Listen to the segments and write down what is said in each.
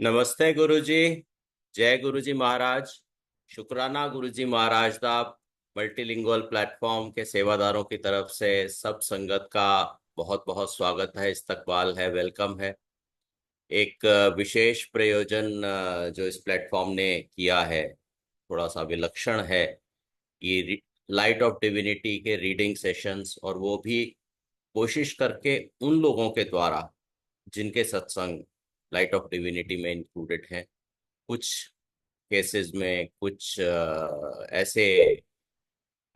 नमस्ते गुरुजी। जय गुरुजी महाराज। शुक्राना गुरुजी महाराज दा मल्टीलिंगुअल प्लेटफॉर्म के सेवादारों की तरफ से सब संगत का बहुत बहुत स्वागत है, इस्तकबाल है, वेलकम है। एक विशेष प्रयोजन जो इस प्लेटफॉर्म ने किया है, थोड़ा सा विलक्षण है। ये लाइट ऑफ डिविनिटी के रीडिंग सेशंस, और वो भी कोशिश करके उन लोगों के द्वारा जिनके सत्संग लाइट ऑफ डिविनिटी में इंक्लूडेड हैं। कुछ केसेस में कुछ ऐसे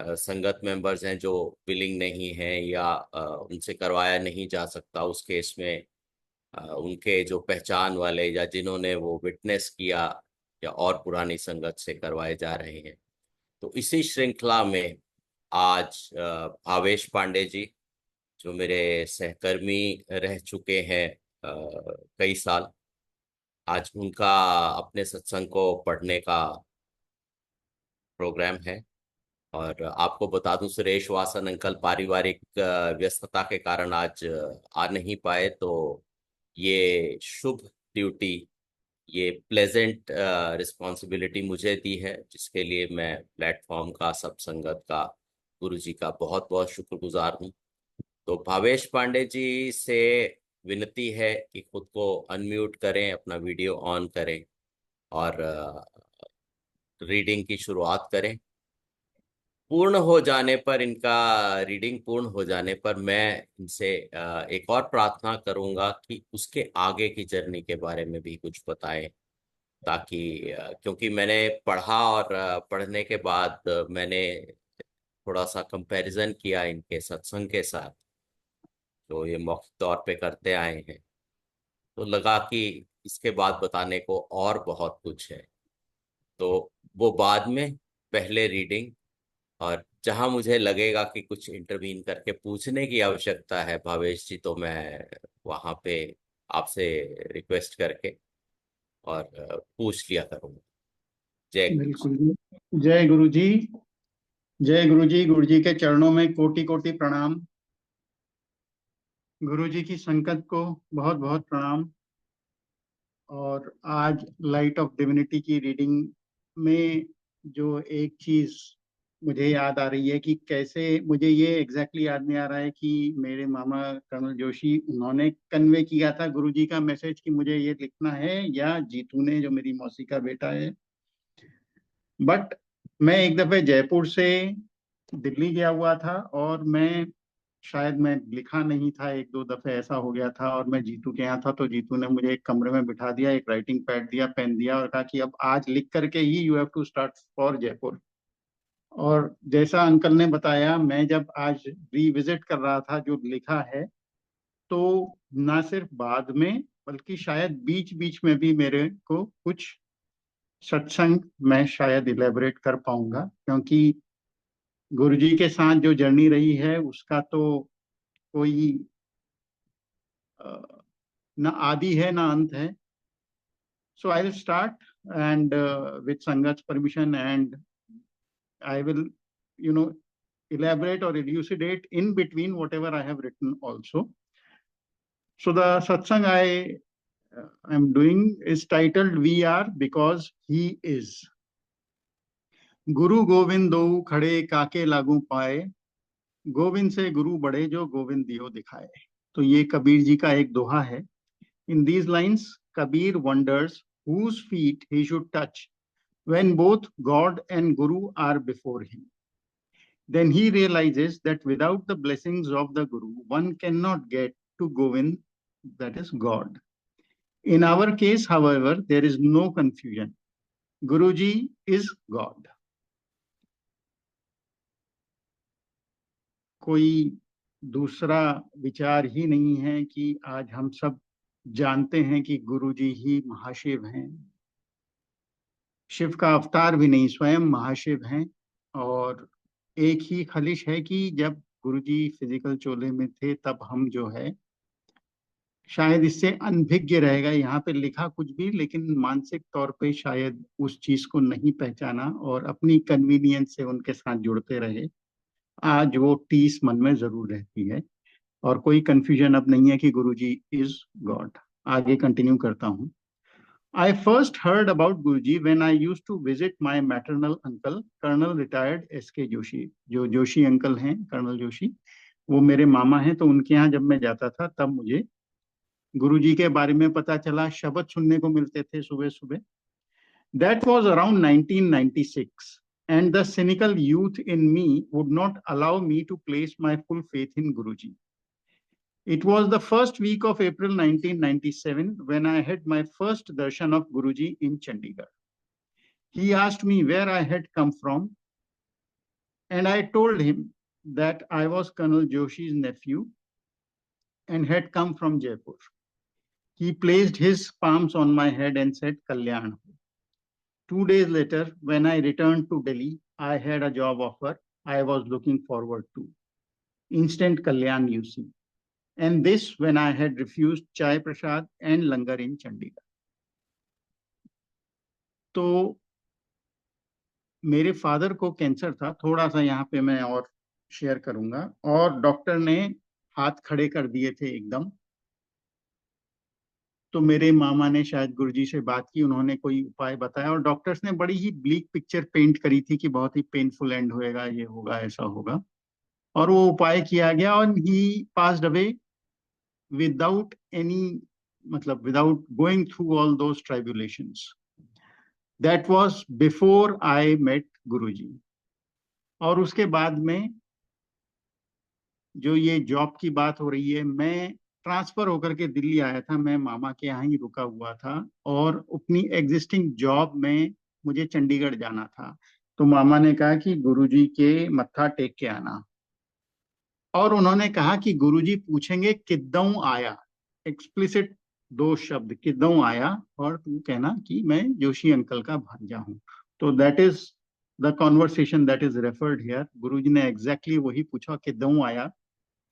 संगत मेंबर्स हैं जो विलिंग नहीं हैं या उनसे करवाया नहीं जा सकता। उस केस में उनके जो पहचान वाले या जिन्होंने वो विटनेस किया या और पुरानी संगत से करवाए जा रहे हैं। तो इसी श्रृंखला में आज भावेश पांडे जी, जो मेरे सहकर्मी रह चुके हैं कई साल, आज उनका अपने सत्संग को पढ़ने का प्रोग्राम है। और आपको बता दूं, सुरेश वासन अंकल पारिवारिक व्यस्तता के कारण आज आ नहीं पाए। तो ये शुभ ड्यूटी, ये प्लेजेंट रिस्पॉन्सिबिलिटी मुझे दी है, जिसके लिए मैं प्लेटफॉर्म का, सब संगत का, गुरु जी का बहुत बहुत शुक्रगुजार हूँ। तो भावेश पांडे जी से विनती है कि खुद को अनम्यूट करें, अपना वीडियो ऑन करें और रीडिंग की शुरुआत करें। पूर्ण हो जाने पर, इनका रीडिंग पूर्ण हो जाने पर, मैं इनसे एक और प्रार्थना करूंगा कि उसके आगे की जर्नी के बारे में भी कुछ बताएं। ताकि क्योंकि मैंने पढ़ा और पढ़ने के बाद मैंने थोड़ा सा कंपैरिजन किया इनके सत्संग के साथ, तो ये मौखिक तौर पे करते आए हैं। तो लगा कि इसके बाद बताने को और बहुत कुछ है। तो वो बाद में, पहले रीडिंग, और जहां मुझे लगेगा कि कुछ इंटरवीन करके पूछने की आवश्यकता है भावेश जी, तो मैं वहां पे आपसे रिक्वेस्ट करके और पूछ लिया करूंगा। जय गुरु जी। बिल्कुल जी। जय गुरु जी। जय गुरु जी। गुरु जी के चरणों में कोटि कोटि प्रणाम। गुरु जी की संगत को बहुत बहुत प्रणाम। और आज लाइट ऑफ डिविनिटी की रीडिंग में जो एक चीज मुझे याद आ रही है कि कैसे, मुझे ये एग्जैक्टली याद नहीं आ रहा है कि मेरे मामा कर्नल जोशी उन्होंने कन्वे किया था गुरु जी का मैसेज कि मुझे ये लिखना है, या जीतू ने, जो मेरी मौसी का बेटा है। बट मैं एक दफे जयपुर से दिल्ली गया हुआ था, और मैं लिखा नहीं था। एक दो दफे ऐसा हो गया था, और मैं जीतू के यहाँ था, तो जीतू ने मुझे एक कमरे में बिठा दिया, एक राइटिंग पैड दिया, पेन दिया, और कहा कि अब आज लिख करके ही you have to start for Jaipur. और जैसा अंकल ने बताया, मैं जब आज रिविजिट कर रहा था जो लिखा है, तो ना सिर्फ बाद में बल्कि शायद बीच बीच में भी मेरे को कुछ सत्संग मैं शायद इलेबोरेट कर पाऊंगा, क्योंकि गुरुजी के साथ जो जर्नी रही है उसका तो कोई ना आदि है ना अंत है। So I will start, and with sangat permission, and I will you know elaborate or elucidate in between whatever I have written also. So the satsang I am doing is titled "We Are Because He Is." गुरु गोविंद दो खड़े काके लागू पाए, गोविंद से गुरु बड़े जो गोविंद दियो दिखाए। तो ये कबीर जी का एक दोहा है। In these lines, Kabir wonders whose feet he should touch when both God and Guru are before him. Then he realizes that without the blessings of the Guru, one cannot get to Govind, that is God. In our case, however, there is no confusion. Guruji is God. कोई दूसरा विचार ही नहीं है कि आज हम सब जानते हैं कि गुरुजी ही महाशिव हैं। शिव का अवतार भी नहीं, स्वयं महाशिव हैं। और एक ही खलिश है कि जब गुरुजी फिजिकल चोले में थे, तब हम जो है, शायद इससे अनभिज्ञ रहेगा, यहाँ पे लिखा कुछ भी, लेकिन मानसिक तौर पे शायद उस चीज को नहीं पहचाना और अपनी कन्वीनियंस से उनके साथ जुड़ते रहे। आज वो टीस मन में जरूर रहती है, और कोई कंफ्यूजन अब नहीं है कि गुरुजी इज गॉड। आगे कंटिन्यू करता हूँ। I first heard about Guruji when I used to visit my maternal uncle, Colonel retired S.K. Joshi. जो जोशी अंकल हैं, कर्नल जोशी, वो मेरे मामा हैं. तो उनके यहाँ जब मैं जाता था तब मुझे गुरुजी के बारे में पता चला. शब्द सुनने को मिलते थे सुबह सुबह. That was around 1996, and the cynical youth in me would not allow me to place my full faith in Guruji. It was the first week of April 1997 when I had my first darshan of Guruji in Chandigarh. He asked me where I had come from, and I told him that I was Colonel Joshi's nephew and had come from Jaipur. He placed his palms on my head and said, Kalyan. 2 days later, when I returned to Delhi, I had a job offer I was looking forward to. Instant Kalyan, you see. And this when I had refused Chai Prasad and Langar in Chandigarh. तो मेरे father को cancer था. थोड़ा सा यहाँ पे मैं और शेयर करूंगा. और डॉक्टर ने हाथ खड़े कर दिए थे एकदम. तो मेरे मामा ने शायद गुरुजी से बात की. उन्होंने कोई उपाय बताया और डॉक्टर्स ने बड़ी ही ब्लीक पिक्चर पेंट करी थी कि बहुत ही पेनफुल एंड होएगा, ये होगा, ऐसा होगा. और वो उपाय किया गया और he passed away without any, मतलब without going through all those tribulations. That was before I met Guruji. और उसके बाद में जो ये जॉब की बात हो रही है, मैं ट्रांसफर होकर के दिल्ली आया था. मैं मामा के यहाँ ही रुका हुआ था और अपनी एग्जिस्टिंग जॉब में मुझे चंडीगढ़ जाना था. तो मामा ने कहा कि गुरुजी के मत्था टेक के आना. और उन्होंने कहा कि गुरुजी पूछेंगे किद्दऊ आया. एक्सप्लिसिट 2 शब्द, किद्दऊ आया, और तू कहना कि मैं जोशी अंकल का भांजा हूं. तो that is the conversation that is referred here. Guruji ने एग्जैक्टली वही पूछा, किद्दऊ आया.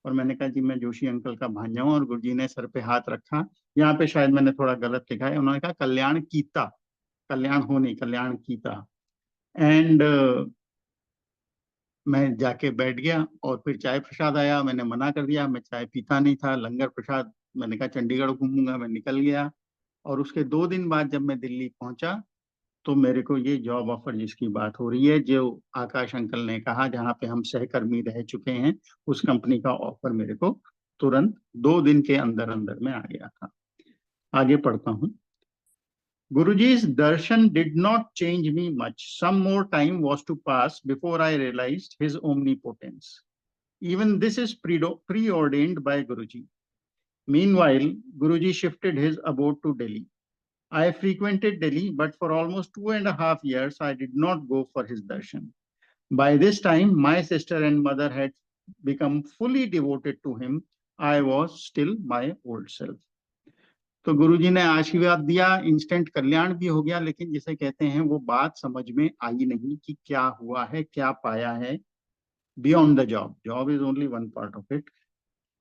और मैंने कहा जी मैं जोशी अंकल का भांजा हूं. और गुरुजी ने सर पे हाथ रखा. यहाँ पे शायद मैंने थोड़ा गलत लिखा है. उन्होंने कहा कल्याण कीता, कल्याण हो नहीं, कल्याण कीता. एंड मैं जाके बैठ गया. और फिर चाय प्रसाद आया. मैंने मना कर दिया, मैं चाय पीता नहीं था. लंगर प्रसाद, मैंने कहा चंडीगढ़ घूमूंगा. मैं निकल गया. और उसके 2 दिन बाद जब मैं दिल्ली पहुंचा तो मेरे को ये जॉब ऑफर जिसकी बात हो रही है, जो आकाश अंकल ने कहा, जहाँ पे हम सहकर्मी रह चुके हैं, उस कंपनी का ऑफर मेरे को तुरंत 2 दिन के अंदर अंदर में आ गया था. आगे पढ़ता हूँ. Guruji's darshan did not change me much. Some more time was to pass before I realized his omnipotence. Even this is preordained by Guruji. Meanwhile, Guruji shifted his abode to Delhi. I frequented Delhi, but for almost 2.5 years, I did not go for his darshan. By this time, my sister and mother had become fully devoted to him. I was still my old self. तो गुरुजी ने आशीर्वाद दिया, instant कल्याण भी हो गया. लेकिन जिसे कहते हैं वो बात समझ में आई नहीं कि क्या हुआ है, क्या पाया है beyond the job. Job is only one part of it.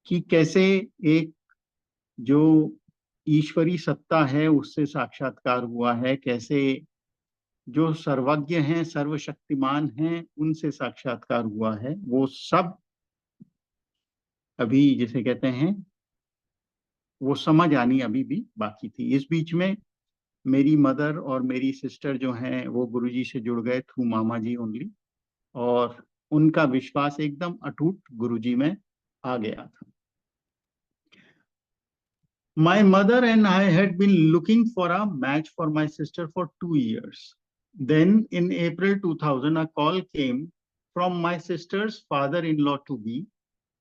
कि कैसे एक जो ईश्वरी सत्ता है उससे साक्षात्कार हुआ है, कैसे जो सर्वज्ञ हैं, सर्वशक्तिमान हैं, उनसे साक्षात्कार हुआ है, वो सब अभी जिसे कहते हैं वो समझ आनी अभी भी बाकी थी. इस बीच में मेरी मदर और मेरी सिस्टर जो हैं वो गुरुजी से जुड़ गए थ्रू मामा जी ओनली. और उनका विश्वास एकदम अटूट गुरुजी में आ गया था. My mother and I had been looking for a match for my sister for 2 years. Then in April 2000, a call came from my sister's father-in-law to be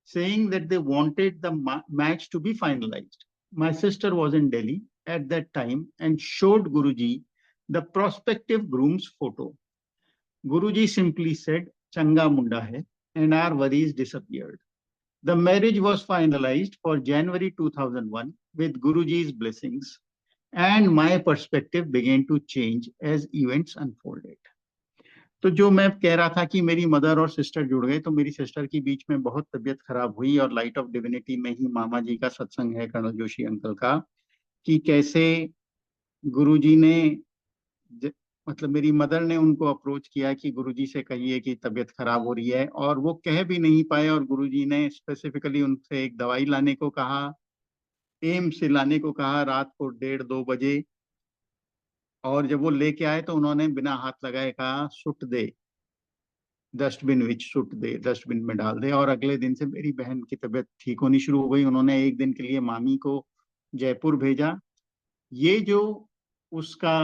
saying that they wanted the match to be finalized. My sister was in Delhi at that time and showed Guruji the prospective groom's photo. Guruji simply said, Changa Munda hai, and our worries disappeared. The marriage was finalized for January 2001 with Guruji's blessings, and my perspective began to change as events unfolded. तो जो मैं कह रहा था कि मेरी mother और sister जुड़ गए, तो मेरी सिस्टर की बीच में बहुत तबीयत खराब हुई. और लाइट ऑफ डिविनिटी में ही मामा जी का सत्संग है, कर्नल जोशी अंकल का, कि कैसे गुरुजी ने मतलब मेरी मदर ने उनको अप्रोच किया कि गुरुजी से कहिए कि तबीयत खराब हो रही है. और वो कह भी नहीं पाए. और गुरुजी ने स्पेसिफिकली उनसे एक दवाई लाने को कहा, एम्स से लाने को कहा, रात को 1:30-2 बजे. और जब वो लेके आए तो उन्होंने बिना हाथ लगाए कहा सुट दे, डस्टबिन विच सुट दे, डस्टबिन में डाल दे। और अगले दिन से मेरी बहन की तबीयत ठीक होनी शुरू हो गई। उन्होंने एक दिन के लिए मामी को जयपुर भेजा। ये जो उसका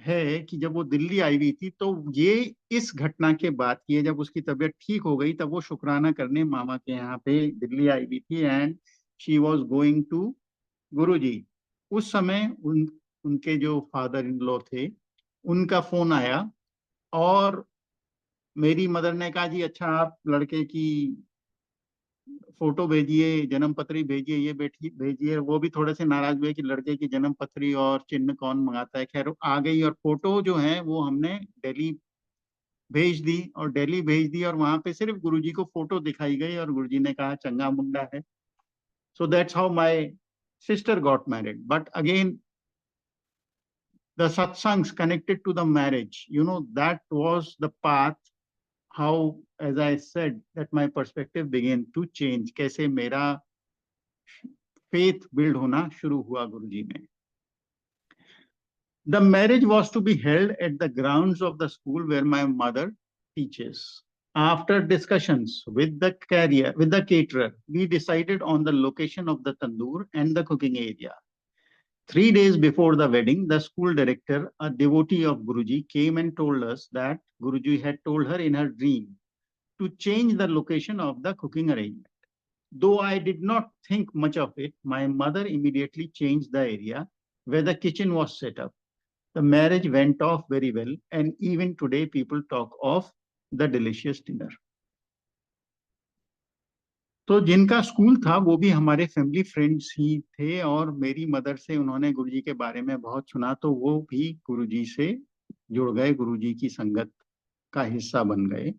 है कि जब वो दिल्ली आई हुई थी तो ये इस घटना के बाद की है, जब उसकी तबीयत ठीक हो गई तब वो शुक्राना करने मामा के यहाँ पे दिल्ली आई हुई थी, and she was going to Guruji. उस समय उनके जो फादर इन लॉ थे उनका फोन आया, और मेरी मदर ने कहा जी अच्छा आप लड़के की फोटो भेजिए, जन्म पत्री भेजिए, ये बेटी भेजिए। वो भी थोड़े से नाराज हुए कि लड़के की जन्म पत्री और चिन्ह कौन मंगाता है। खैर आ गई, और फोटो जो है वो हमने दिल्ली भेज दी, और दिल्ली भेज दी, और वहां पे सिर्फ गुरुजी को फोटो दिखाई गई और गुरुजी ने कहा चंगा मुंडा है। So that's how my sister got married. But again the satsangs connected to the marriage, that was the path how, as I said, that my perspective began to change, कैसे मेरा faith build होना शुरू हुआ गुरुजी में। The marriage was to be held at the grounds of the school where my mother teaches. After discussions with the caterer, we decided on the location of the tandoor and the cooking area. 3 days before the wedding, the school director, a devotee of Guruji, came and told us that Guruji had told her in her dream to change the location of the cooking arrangement. Though I did not think much of it, my mother immediately changed the area where the kitchen was set up. The marriage went off very well, and even today people talk of the delicious dinner. तो जिनका school था वो भी हमारे family friends ही थे, और मेरी mother से उन्होंने गुरुजी के बारे में बहुत सुना, तो वो भी गुरुजी से जुड़ गए, गुरुजी की संगत का हिस्सा बन गए।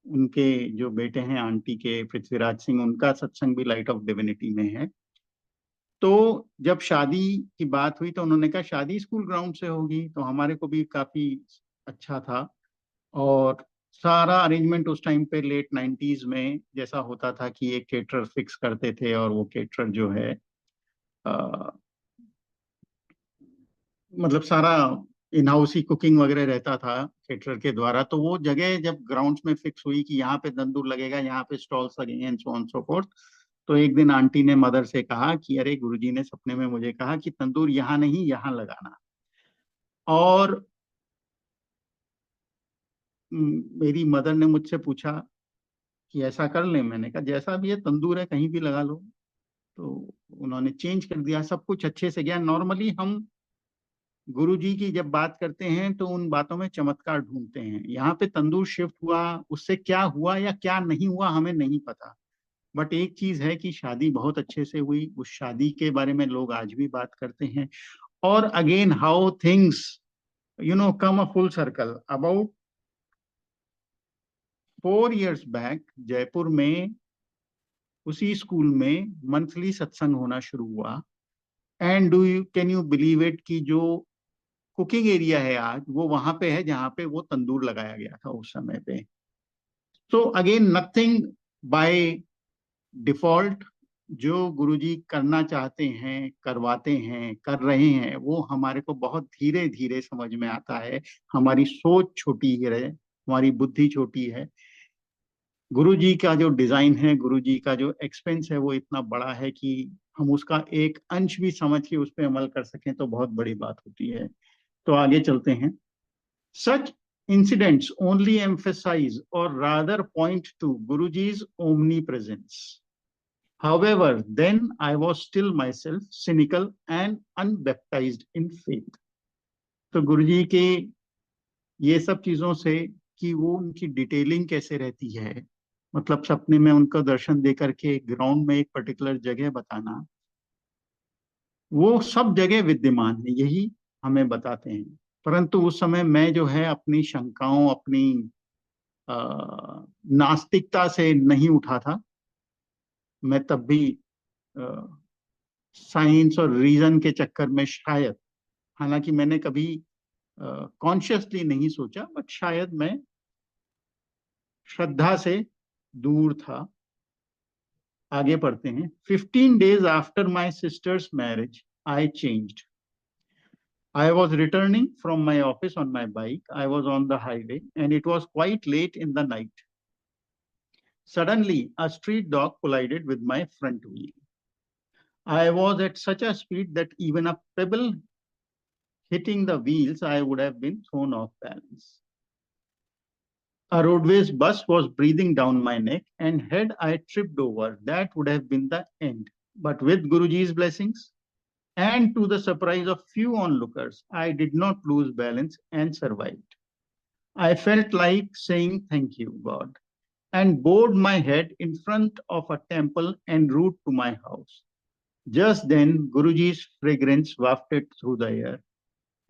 उनके जो बेटे हैं आंटी के, पृथ्वीराज सिंह, उनका सत्संग भी लाइट ऑफ डिविनिटी में है। तो जब शादी की बात हुई तो उन्होंने कहा शादी स्कूल ग्राउंड से होगी, तो हमारे को भी काफी अच्छा था। और सारा अरेंजमेंट उस टाइम पे लेट 90s में जैसा होता था कि एक केटरर फिक्स करते थे, और वो केटरर जो है मतलब सारा इन हाउस ही कुकिंग वगैरह रहता था केटरर के द्वारा। तो वो जगह जब ग्राउंड्स में फिक्स हुई कि यहाँ पे तंदूर लगेगा, यहाँ पे स्टॉल्स लगेंगे, and so on so fourth, तो एक दिन आंटी ने मदर से कहा कि अरे गुरुजी ने सपने में मुझे कहा कि तंदूर यहाँ नहीं यहाँ लगाना। और मेरी मदर ने मुझसे पूछा कि ऐसा कर ले। मैंने कहा जैसा भी है तंदूर है कहीं भी लगा लो। तो उन्होंने चेंज कर दिया, सब कुछ अच्छे से गया। नॉर्मली हम गुरुजी की जब बात करते हैं तो उन बातों में चमत्कार ढूंढते हैं। यहाँ पे तंदूर शिफ्ट हुआ, उससे क्या हुआ या क्या नहीं हुआ हमें नहीं पता। बट एक चीज है कि शादी बहुत अच्छे से हुई। उस शादी के बारे में लोग आज भी बात करते हैं। और again how things come a full circle. About 4 years back Jaipur में उसी स्कूल में मंथली सत्संग होना शुरू हुआ। And do you can you believe it कि जो कुकिंग एरिया है आज वो वहां पे है जहां पे वो तंदूर लगाया गया था उस समय पे। So again nothing by default. जो गुरुजी करना चाहते हैं, करवाते हैं, कर रहे हैं, वो हमारे को बहुत धीरे धीरे समझ में आता है। हमारी सोच छोटी है, हमारी बुद्धि छोटी है। गुरुजी का जो डिजाइन है, गुरुजी का जो एक्सपेंस है, वो इतना बड़ा है कि हम उसका एक अंश भी समझ के उस पर अमल कर सकें तो बहुत बड़ी बात होती है। तो आगे चलते हैं। Such incidents only emphasize or rather point to Guruji's omnipresence. However, then I was still myself cynical and unbaptized in faith. तो गुरुजी के ये सब चीजों से कि वो उनकी डिटेलिंग कैसे रहती है, मतलब सपने में उनका दर्शन दे करके ग्राउंड में एक पर्टिकुलर जगह बताना, वो सब जगह विद्यमान है, यही हमें बताते हैं। परंतु उस समय मैं जो है अपनी शंकाओं, अपनी नास्तिकता से नहीं उठा था। मैं तब भी साइंस और रीजन के चक्कर में शायद, हालांकि मैंने कभी कॉन्शियसली नहीं सोचा, बट शायद मैं श्रद्धा से दूर था। आगे पढ़ते हैं। 15 days after my sister's marriage, I changed. I was returning from my office on my bike. I was on the highway and it was quite late in the night. Suddenly, a street dog collided with my front wheel. I was at such a speed that even a pebble hitting the wheels, I would have been thrown off balance. A roadways bus was breathing down my neck, and had I tripped over, that would have been the end. But with Guruji's blessings, and to the surprise of few onlookers, I did not lose balance and survived. I felt like saying thank you, God, and bowed my head in front of a temple en route to my house. Just then, Guruji's fragrance wafted through the air.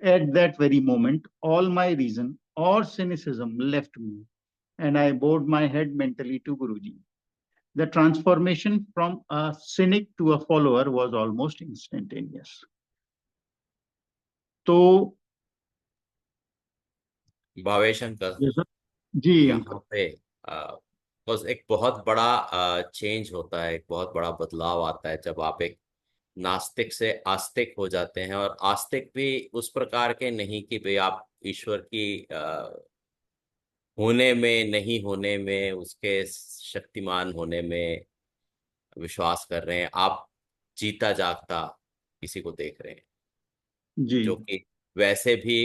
At that very moment, all my reason or cynicism left me, and I bowed my head mentally to Guruji. The transformation from a cynic to a follower was almost instantaneous. तो Bhavesh uncle, जैसा जी यहाँ uncle. पे बस एक बहुत बड़ा change होता है, एक बहुत बड़ा बदलाव आता है जब आप एक नास्तिक से आस्तिक हो जाते हैं। और आस्तिक भी उस प्रकार के नहीं कि भाई आप ईश्वर की होने में, नहीं होने में, उसके शक्तिमान होने में विश्वास कर रहे हैं। आप जीता जागता किसी को देख रहे हैं जी जो कि वैसे भी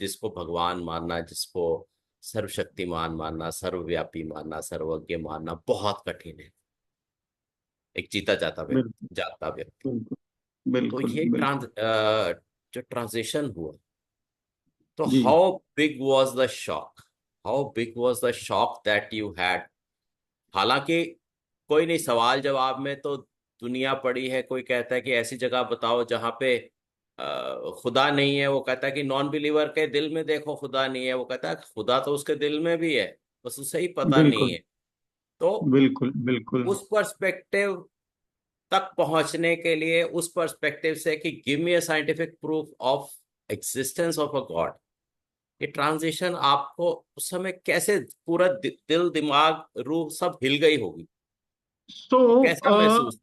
जिसको भगवान मानना, जिसको सर्वशक्तिमान मानना, सर्वव्यापी मानना, सर्वज्ञ मानना बहुत कठिन है, एक जीता जाता बिल्कुल व्यक्ति, जागता व्यक्ति। बिल्कुल तो बिल्कुल ये बिल्कुल जो ट्रांजिशन हुआ, तो जी how big was the shock, how big was the shock that you had? हालांकि कोई नहीं, सवाल जवाब में तो दुनिया पड़ी है। कोई कहता है कि ऐसी जगह बताओ जहां पे खुदा नहीं है, वो कहता है कि नॉन बिलीवर के दिल में देखो खुदा नहीं है, वो कहता है खुदा तो उसके दिल में भी है, बस उसे ही पता नहीं बिल्कुल है। तो बिल्कुल बिल्कुल उस पर्सपेक्टिव तक पहुंचने के लिए, उस पर्सपेक्टिव से कि give me a scientific proof of existence of a God, ये ट्रांजिशन आपको उस समय कैसे, पूरा दिल दिमाग रूह सब हिल गई होगी, so कैसा महसूस?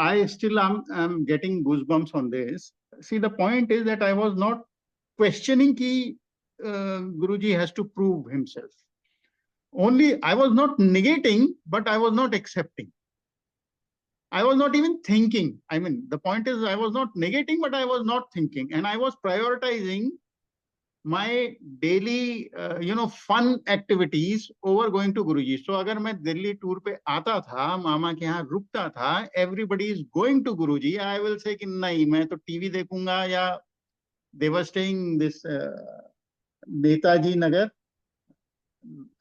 I still am getting goosebumps on this. See, the point is that I was not questioning ki Guruji has to prove himself. Only I was not negating, but I was not accepting. I was not even thinking. I mean, the point is I was not negating, but I was not thinking, and I was prioritizing my daily fun activities over going to Guruji. So अगर मैं Delhi tour पे आता था, मामा के यहाँ रुकता था, everybody is going to Guruji, I will say कि नहीं, मैं तो टीवी देखूंगा, या they were staying this Netaji नगर,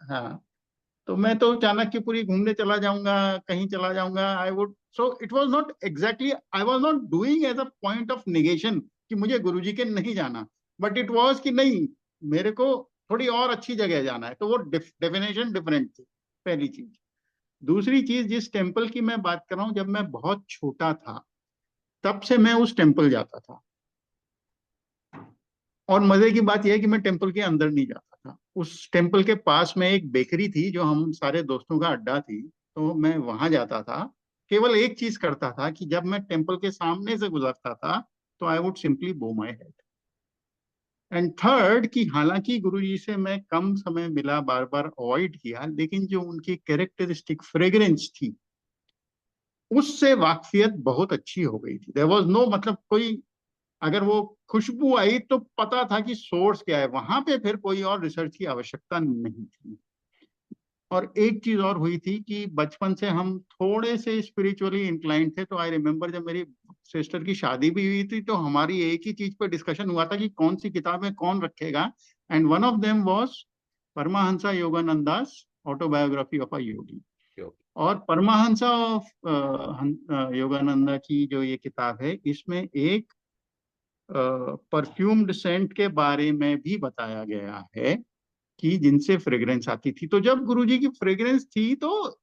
हाँ, तो मैं तो चाणक्यपुरी घूमने चला जाऊंगा, कहीं चला जाऊंगा। I would, so it was not exactly, I was not doing as a point of negation कि मुझे गुरुजी के नहीं जाना, बट इट वाज कि नहीं, मेरे को थोड़ी और अच्छी जगह जाना है। तो वो डेफिनेशन डिफरेंट थी, पहली चीज। दूसरी चीज, जिस टेम्पल की मैं बात कर रहा हूँ, जब मैं बहुत छोटा था तब से मैं उस टेम्पल जाता था, और मजे की बात यह है कि मैं टेम्पल के अंदर नहीं जाता था। उस टेम्पल के पास में एक बेकरी थी जो हम सारे दोस्तों का अड्डा थी, तो मैं वहां जाता था। केवल एक चीज करता था कि जब मैं टेम्पल के सामने से गुजरता था तो आई वुड सिंपली बो माई हेड। एंड थर्ड, कि हालांकि गुरुजी से मैं कम समय मिला, बार बार अवॉइड किया, लेकिन जो उनकी कैरेक्टरिस्टिक फ्रेग्रेंस थी उससे वाकफियत बहुत अच्छी हो गई थी। देयर वाज नो, मतलब कोई, अगर वो खुशबू आई तो पता था कि सोर्स क्या है, वहां पे फिर कोई और रिसर्च की आवश्यकता नहीं थी। और एक चीज और हुई थी कि बचपन से हम थोड़े से स्पिरिचुअली इंक्लाइंड थे, तो आई रिमेम्बर जब मेरी सिस्टर की शादी भी हुई थी तो हमारी एक ही चीज पर डिस्कशन हुआ था कि कौन सी किताबें कौन रखेगा, and one of them was Paramahansa Yogananda's autobiography of a yogi. और परमाहंसा ऑफ योगानंदा की जो ये किताब है, इसमें एक परफ्यूम्ड सेंट के बारे में भी बताया गया है कि जिनसे फ्रेग्रेंस आती थी। तो जब गुरुजी की फ्रेग्रेंस थी तो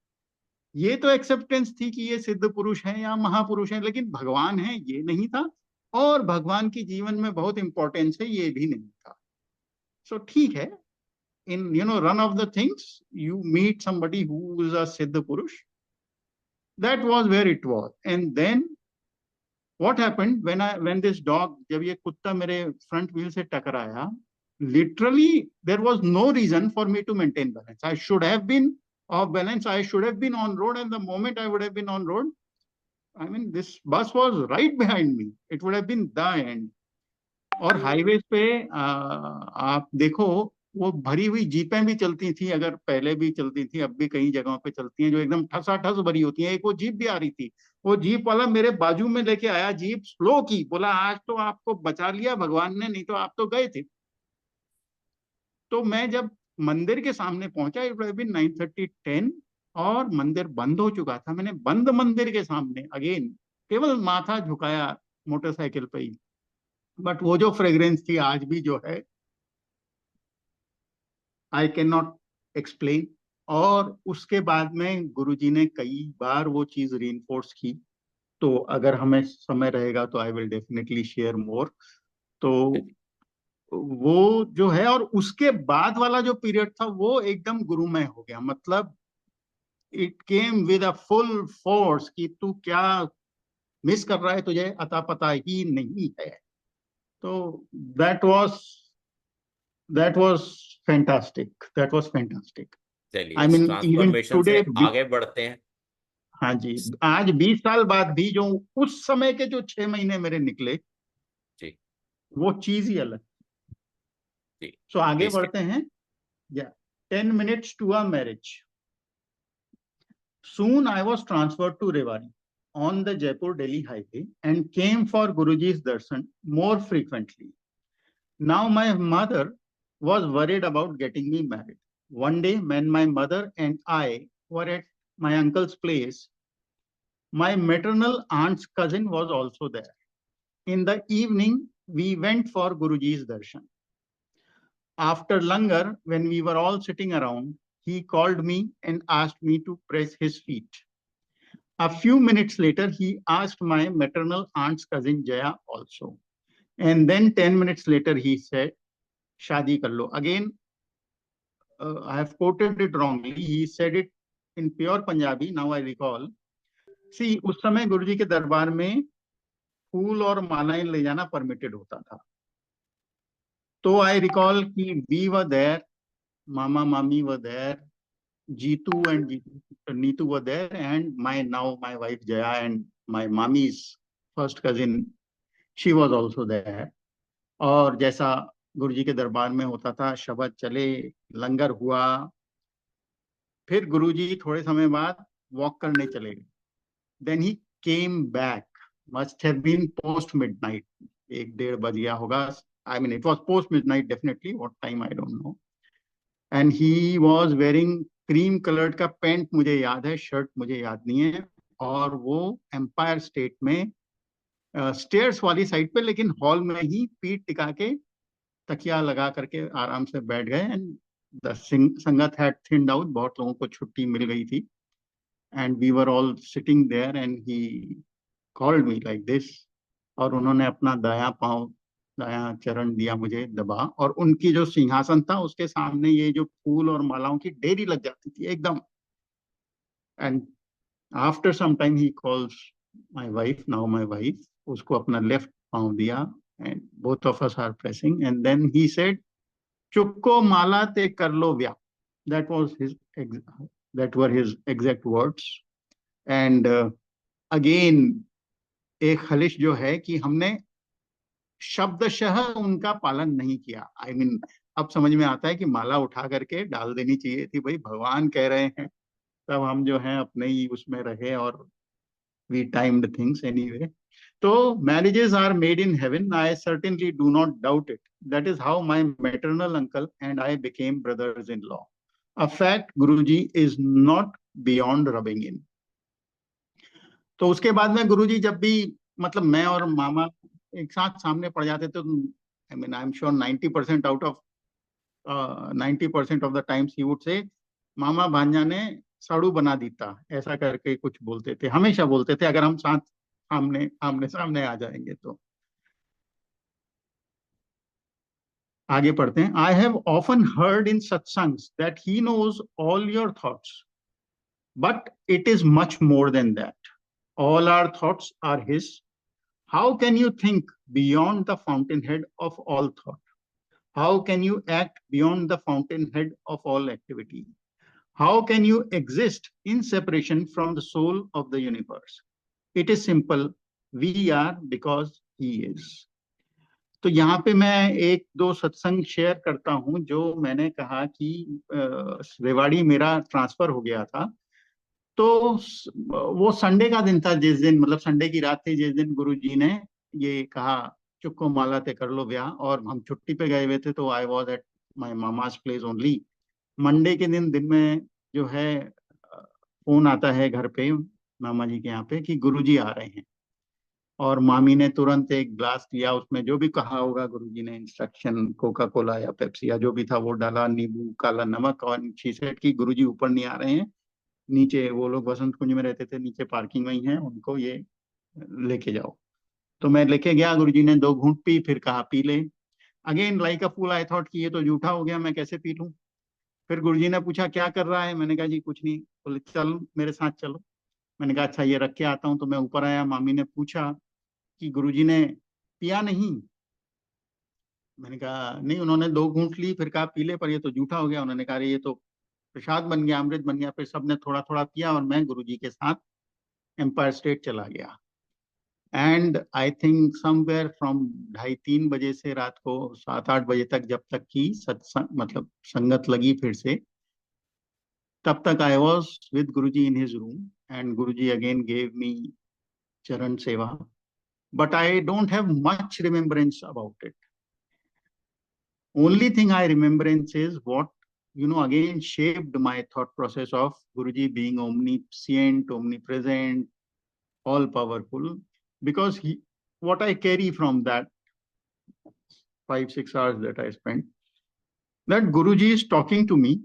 ये तो एक्सेप्टेंस थी कि ये सिद्ध पुरुष हैं या महापुरुष हैं, लेकिन भगवान है ये नहीं था, और भगवान की जीवन में बहुत इंपॉर्टेंस है ये भी नहीं था। सो ठीक है, in run of the things you meet somebody who is a siddh purush, that was where it was. And then What happened when this dog, जब ये कुत्ता मेरे फ्रंट व्हील से टकराया, literally there was no reason for me to maintain balance. I should have been off balance. I should have been on road, and the moment I would have been on road, I mean, this bus was right behind me. It would have been the end. और highways पे आप देखो, वो भरी हुई जीपें भी चलती थी, अगर पहले भी चलती थी, अब भी कई जगहों पे चलती हैं, जो एकदम ठसाठस भरी होती हैं। एक वो जीप भी आ रही थी, वो जीप वाला मेरे बाजू में लेके आया, जीप स्लो की, बोला आज तो आपको बचा लिया भगवान ने, नहीं तो आप तो गए थे। तो मैं जब मंदिर के सामने पहुंचा, इट वुड बीन 9:30 10, और मंदिर बंद हो चुका था। मैंने बंद मंदिर के सामने अगेन केवल माथा झुकाया मोटरसाइकिल पे ही, बट वो जो फ्रेग्रेंस थी आज भी जो है, आई कैन नॉट एक्सप्लेन। और उसके बाद में गुरुजी ने कई बार वो चीज रीइंफोर्स की, तो अगर हमें समय रहेगा तो I will definitely share more. तो वो जो है, और उसके बाद वाला जो पीरियड था वो एकदम गुरुमय हो गया। मतलब it came with a full force कि तू क्या मिस कर रहा है, तुझे अता पता ही नहीं है। तो that was that was fantastic, that was fantastic. चलिए, आई इस मीन इवन ट्रांसफॉर्मेशन टुडे, से आगे बढ़ते हैं। हाँ जी, आज 20 साल बाद भी जो उस समय के जो 6 महीने मेरे निकले, जी वो चीज ही अलग। जी, सो आगे प्लीज। बढ़ते हैं। या 10 minutes to a marriage. Soon I was transferred to Rewari on the Jaipur-Delhi highway and came for Guruji's darshan more frequently. Now my mother was worried about getting me married. One day, when my mother and I were at my uncle's place, my maternal aunt's cousin was also there. In the evening, we went for Guruji's darshan. After langar, when we were all sitting around, he called me and asked me to press his feet. A few minutes later, he asked my maternal aunt's cousin Jaya also. And then 10 minutes later, he said, Shadi kar lo. Again, I have quoted it wrongly. He said it in pure Punjabi. Now I recall. See, उस समय गुरुजी के दरबार में फूल और मालाएं ले जाना permitted होता था। तो आई रिकॉल कि वी वर देयर, मामा मामी were there, Jitu and Neetu were there, and my wife Jaya and my mommy's first cousin, she was also there. और जैसा गुरुजी के दरबार में होता था, शबद चले, लंगर हुआ, फिर गुरुजी थोड़े समय बाद वॉक करने चले गए। Then he came back, must have been post midnight, 1-1:30 बज गया होगा। I mean it was post midnight definitely, what time I don't know. And he was wearing cream coloured का पैंट, मुझे याद है, शर्ट मुझे याद नहीं है। और वो एम्पायर स्टेट में स्टेयर्स वाली साइड पे, लेकिन हॉल में ही पीठ टिका के तकिया लगा करके आराम से बैठ गए। And the sangat had thinned out, बहुत लोगों को छुट्टी मिल गई थी। And we were all sitting there and he called me like this. और उन्होंने अपना दाया चरण दिया मुझे दबा, और उनकी जो सिंहासन था उसके सामने ये जो फूल और मालाओं की ढेरी लग जाती थी एकदम। And after some time he calls my wife, now my wife, उसको अपना लेफ्ट पांव दिया, and both of us are pressing, and then he said, चुपको माला ते कर लो व्या। That was his that were his exact words. And again एक खलिश जो है कि हमने शब्दशः उनका पालन नहीं किया। आई मीन अब समझ में आता है कि माला उठा करके डाल देनी चाहिए थी, भाई भगवान कह रहे हैं। तब हम जो है अपने ही उसमें रहे, और वी टाइम्ड थिंग्स एनीवे। तो marriages are made in heaven. I certainly do not doubt it. That is how my maternal uncle and I became brothers-in-law. A fact Guruji is not beyond rubbing in. तो उसके बाद में गुरुजी जब भी, मतलब मैं और मामा एक साथ सामने पड़ जाते थे, तो I mean I am sure 90% out of 90% of the times he would say, मामा भांजा ने साड़ू बना दीता, ऐसा करके कुछ बोलते थे, हमेशा बोलते थे अगर हम साथ आमने आमने सामने आ जाएंगे तो। आगे पढ़ते हैं। I have often heard in satsangs that he knows all your thoughts, but it is much more than that. All our thoughts are His. How can you think beyond the fountainhead of all thought? How can you act beyond the fountainhead of all activity? How can you exist in separation from the soul of the universe? It is simple. We are because he is. तो यहाँ पे मैं एक दो सत्संग share करता हूँ जो मैंने कहा कि रेवाड़ी मेरा ट्रांसफर हो गया था। तो वो संडे का दिन था जिस दिन, मतलब संडे की रात थी जिस दिन गुरुजी ने ये कहा चुपको माला ते कर लो ब्याह, और हम छुट्टी पे गए हुए थे, तो I was at my mama's place only. Monday के दिन में जो है फोन आता है घर पे मामा जी के यहाँ पे कि गुरुजी आ रहे हैं। और मामी ने तुरंत एक ग्लास लिया, उसमें जो भी कहा होगा गुरुजी ने इंस्ट्रक्शन, कोका कोला या पेप्सी या जो भी था वो डाला, नींबू काला नमक, और शी सेड कि गुरुजी ऊपर नहीं आ रहे हैं, नीचे वो लोग वसंत कुंज में रहते थे, नीचे पार्किंग में ही है, उनको ये लेके जाओ। तो मैं लेके गया, गुरुजी ने दो घूंट पी, फिर कहा पी ले। Again like a fool I thought कि ये तो जूठा हो गया, मैं कैसे पी लूं। फिर गुरुजी ने पूछा क्या कर रहा है, मैंने कहा जी कुछ नहीं। बोले चल मेरे साथ चलो। मैंने कहा अच्छा ये रख के आता हूँ। तो मैं ऊपर आया, मामी ने पूछा कि गुरुजी ने पिया नहीं। मैंने कहा नहीं, उन्होंने दो घूंट ली, फिर कहा पी ले, पर ये तो जूठा हो गया। उन्होंने कहा अरे ये तो प्रसाद बन गया, अमृत बन गया। फिर सबने थोड़ा थोड़ा पिया और मैं गुरुजी के साथ एम्पायर स्टेट चला गया। And I think somewhere from 2:30-3 बजे से रात को 7-8 बजे तक, जब तक की सत्संग मतलब संगत लगी फिर से, तब तक I was with Guruji in his room, and Guruji again gave me चरण सेवा। But I don't have much remembrance about it. Only thing I remembrance is what, again shaped my thought process of Guruji being omniscient, omnipresent, all powerful. Because what I carry from that 5-6 hours that I spent, that Guruji is talking to me,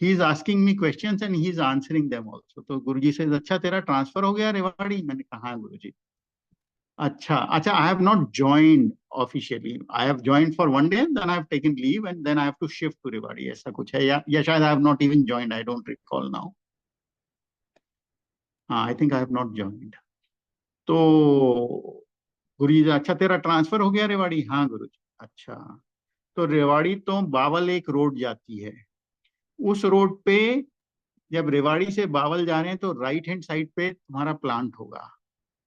he is asking me questions and he is answering them also. तो गुरुजी says अच्छा तेरा transfer हो गया रेवाड़ी? मैंने कहा हाँ गुरुजी। अच्छा अच्छा, I have not joined officially. I have joined for one day and then I have taken leave and then I have to shift to Rewari. ऐसा कुछ है या शायद I have not even joined. I don't recall now. हाँ, I think I have not joined. तो गुरुजी जी अच्छा तेरा transfer हो गया रेवाड़ी? हाँ गुरुजी। अच्छा, तो रेवाड़ी तो बावल एक रोड जाती है, उस रोड पे जब रेवाड़ी से बावल जा रहे हैं तो राइट हैंड साइड पे तुम्हारा प्लांट होगा।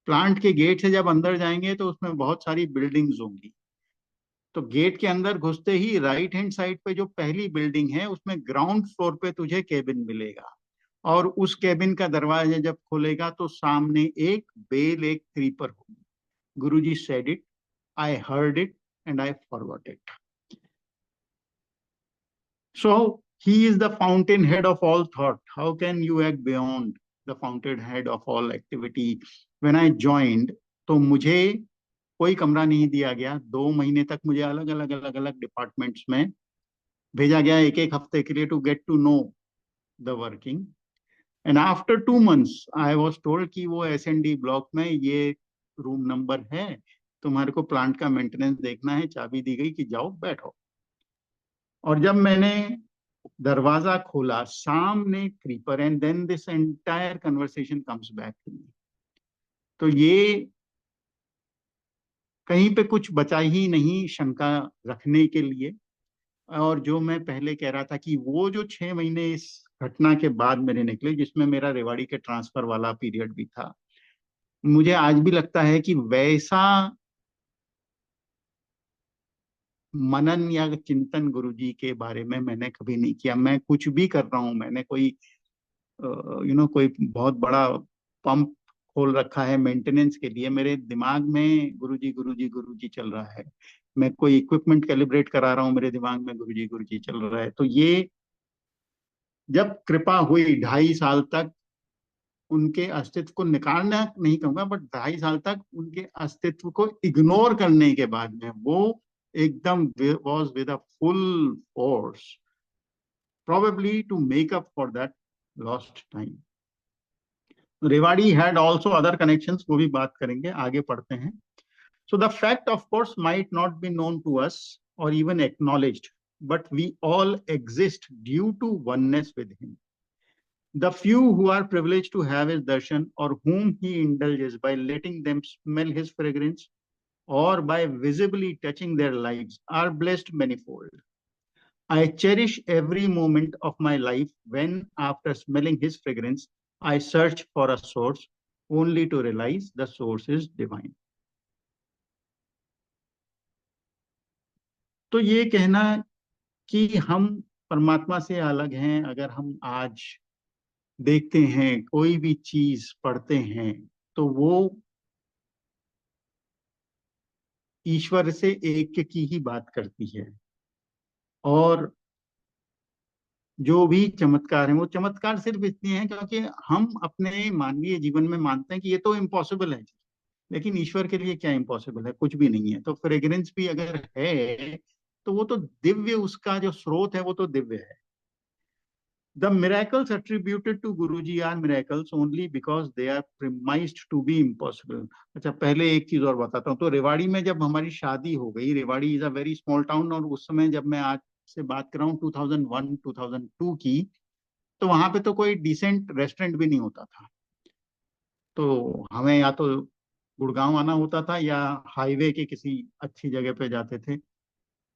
प्लांट के गेट से जब अंदर जाएंगे तो उसमें बहुत सारी बिल्डिंग्स होंगी। तो गेट के अंदर घुसते ही राइट हैंड साइड पे जो पहली बिल्डिंग है उसमें ग्राउंड फ्लोर पे तुझे केबिन मिलेगा, और उस केबिन का दरवाजा जब खोलेगा तो सामने एक बेल, एक क्रीपर होगी। Guruji said it, I heard it and I forgot it. So he is the fountainhead of all thought. How can you act beyond the fountainhead of all activity? When I joined, तो मुझे कोई कमरा नहीं दिया गया। 2 महीने तक मुझे अलग अलग अलग अलग डिपार्टमेंट्स में भेजा गया, एक एक हफ्ते के लिए, to get to know the working. And after 2 months I was told कि वो S&D ब्लॉक में ये रूम नंबर है, तुम्हारे को प्लांट का मेंटेनेंस देखना है। चाबी दी गई कि जाओ बैठो। और जब मैंने दरवाजा खोला, सामने creeper, and then this entire conversation comes back to me. तो ये कहीं पे कुछ बचा ही नहीं शंका रखने के लिए। और जो मैं पहले कह रहा था कि वो जो 6 महीने इस घटना के बाद मेरे निकले, जिसमें मेरा रेवाड़ी के ट्रांसफर वाला पीरियड भी था, मुझे आज भी लगता है कि वैसा मनन या चिंतन गुरुजी के बारे में मैंने कभी नहीं किया। मैं कुछ भी कर रहा हूँ, मैंने कोई कोई बहुत बड़ा पंप खोल रखा है मेंटेनेंस के लिए, मेरे दिमाग में गुरुजी गुरुजी गुरुजी चल रहा है। मैं कोई इक्विपमेंट कैलिब्रेट करा रहा हूँ, मेरे दिमाग में गुरुजी गुरुजी चल रहा है। तो ये जब कृपा हुई 2.5 साल तक उनके अस्तित्व को निकालना नहीं कहूंगा, बट 2.5 साल तक उनके अस्तित्व को इग्नोर करने के बाद में वो एकदम was with a full force, probably to make up for that lost time. Rewari had also other connections, वो भी बात करेंगे, आगे पढ़ते हैं। So the fact of course might not be known to us or even acknowledged, but we all exist due to oneness with him. The few who are privileged to have his darshan, or whom he indulges by letting them smell his fragrance, or by visibly touching their lives, are blessed manifold. I cherish every moment of my life when, after smelling his fragrance, I search for a source, only to realize the source is divine. तो ये कहना कि हम परमात्मा से अलग हैं, अगर हम आज देखते हैं, कोई भी चीज पढ़ते हैं, तो वो ईश्वर से एक की ही बात करती है। और जो भी चमत्कार है, वो चमत्कार सिर्फ इसलिए हैं क्योंकि हम अपने मानवीय जीवन में मानते हैं कि ये तो इम्पॉसिबल है, लेकिन ईश्वर के लिए क्या इम्पॉसिबल है? कुछ भी नहीं है। तो फ्रेग्रेंस भी अगर है तो वो तो दिव्य, उसका जो स्रोत है वो तो दिव्य है। The miracles attributed to Guruji are miracles only because they are premised to be impossible. अच्छा, पहले एक चीज और बताता हूँ। तो रेवाड़ी में जब हमारी शादी हो गई, Rewari is a very small town, और उस समय जब मैं आज से बात कर रहा हूँ 2001 2002 की, तो वहां पे तो कोई डिसेंट रेस्टोरेंट भी नहीं होता था। तो हमें या तो गुड़गांव आना होता था या हाईवे के किसी अच्छी जगह पे जाते थे।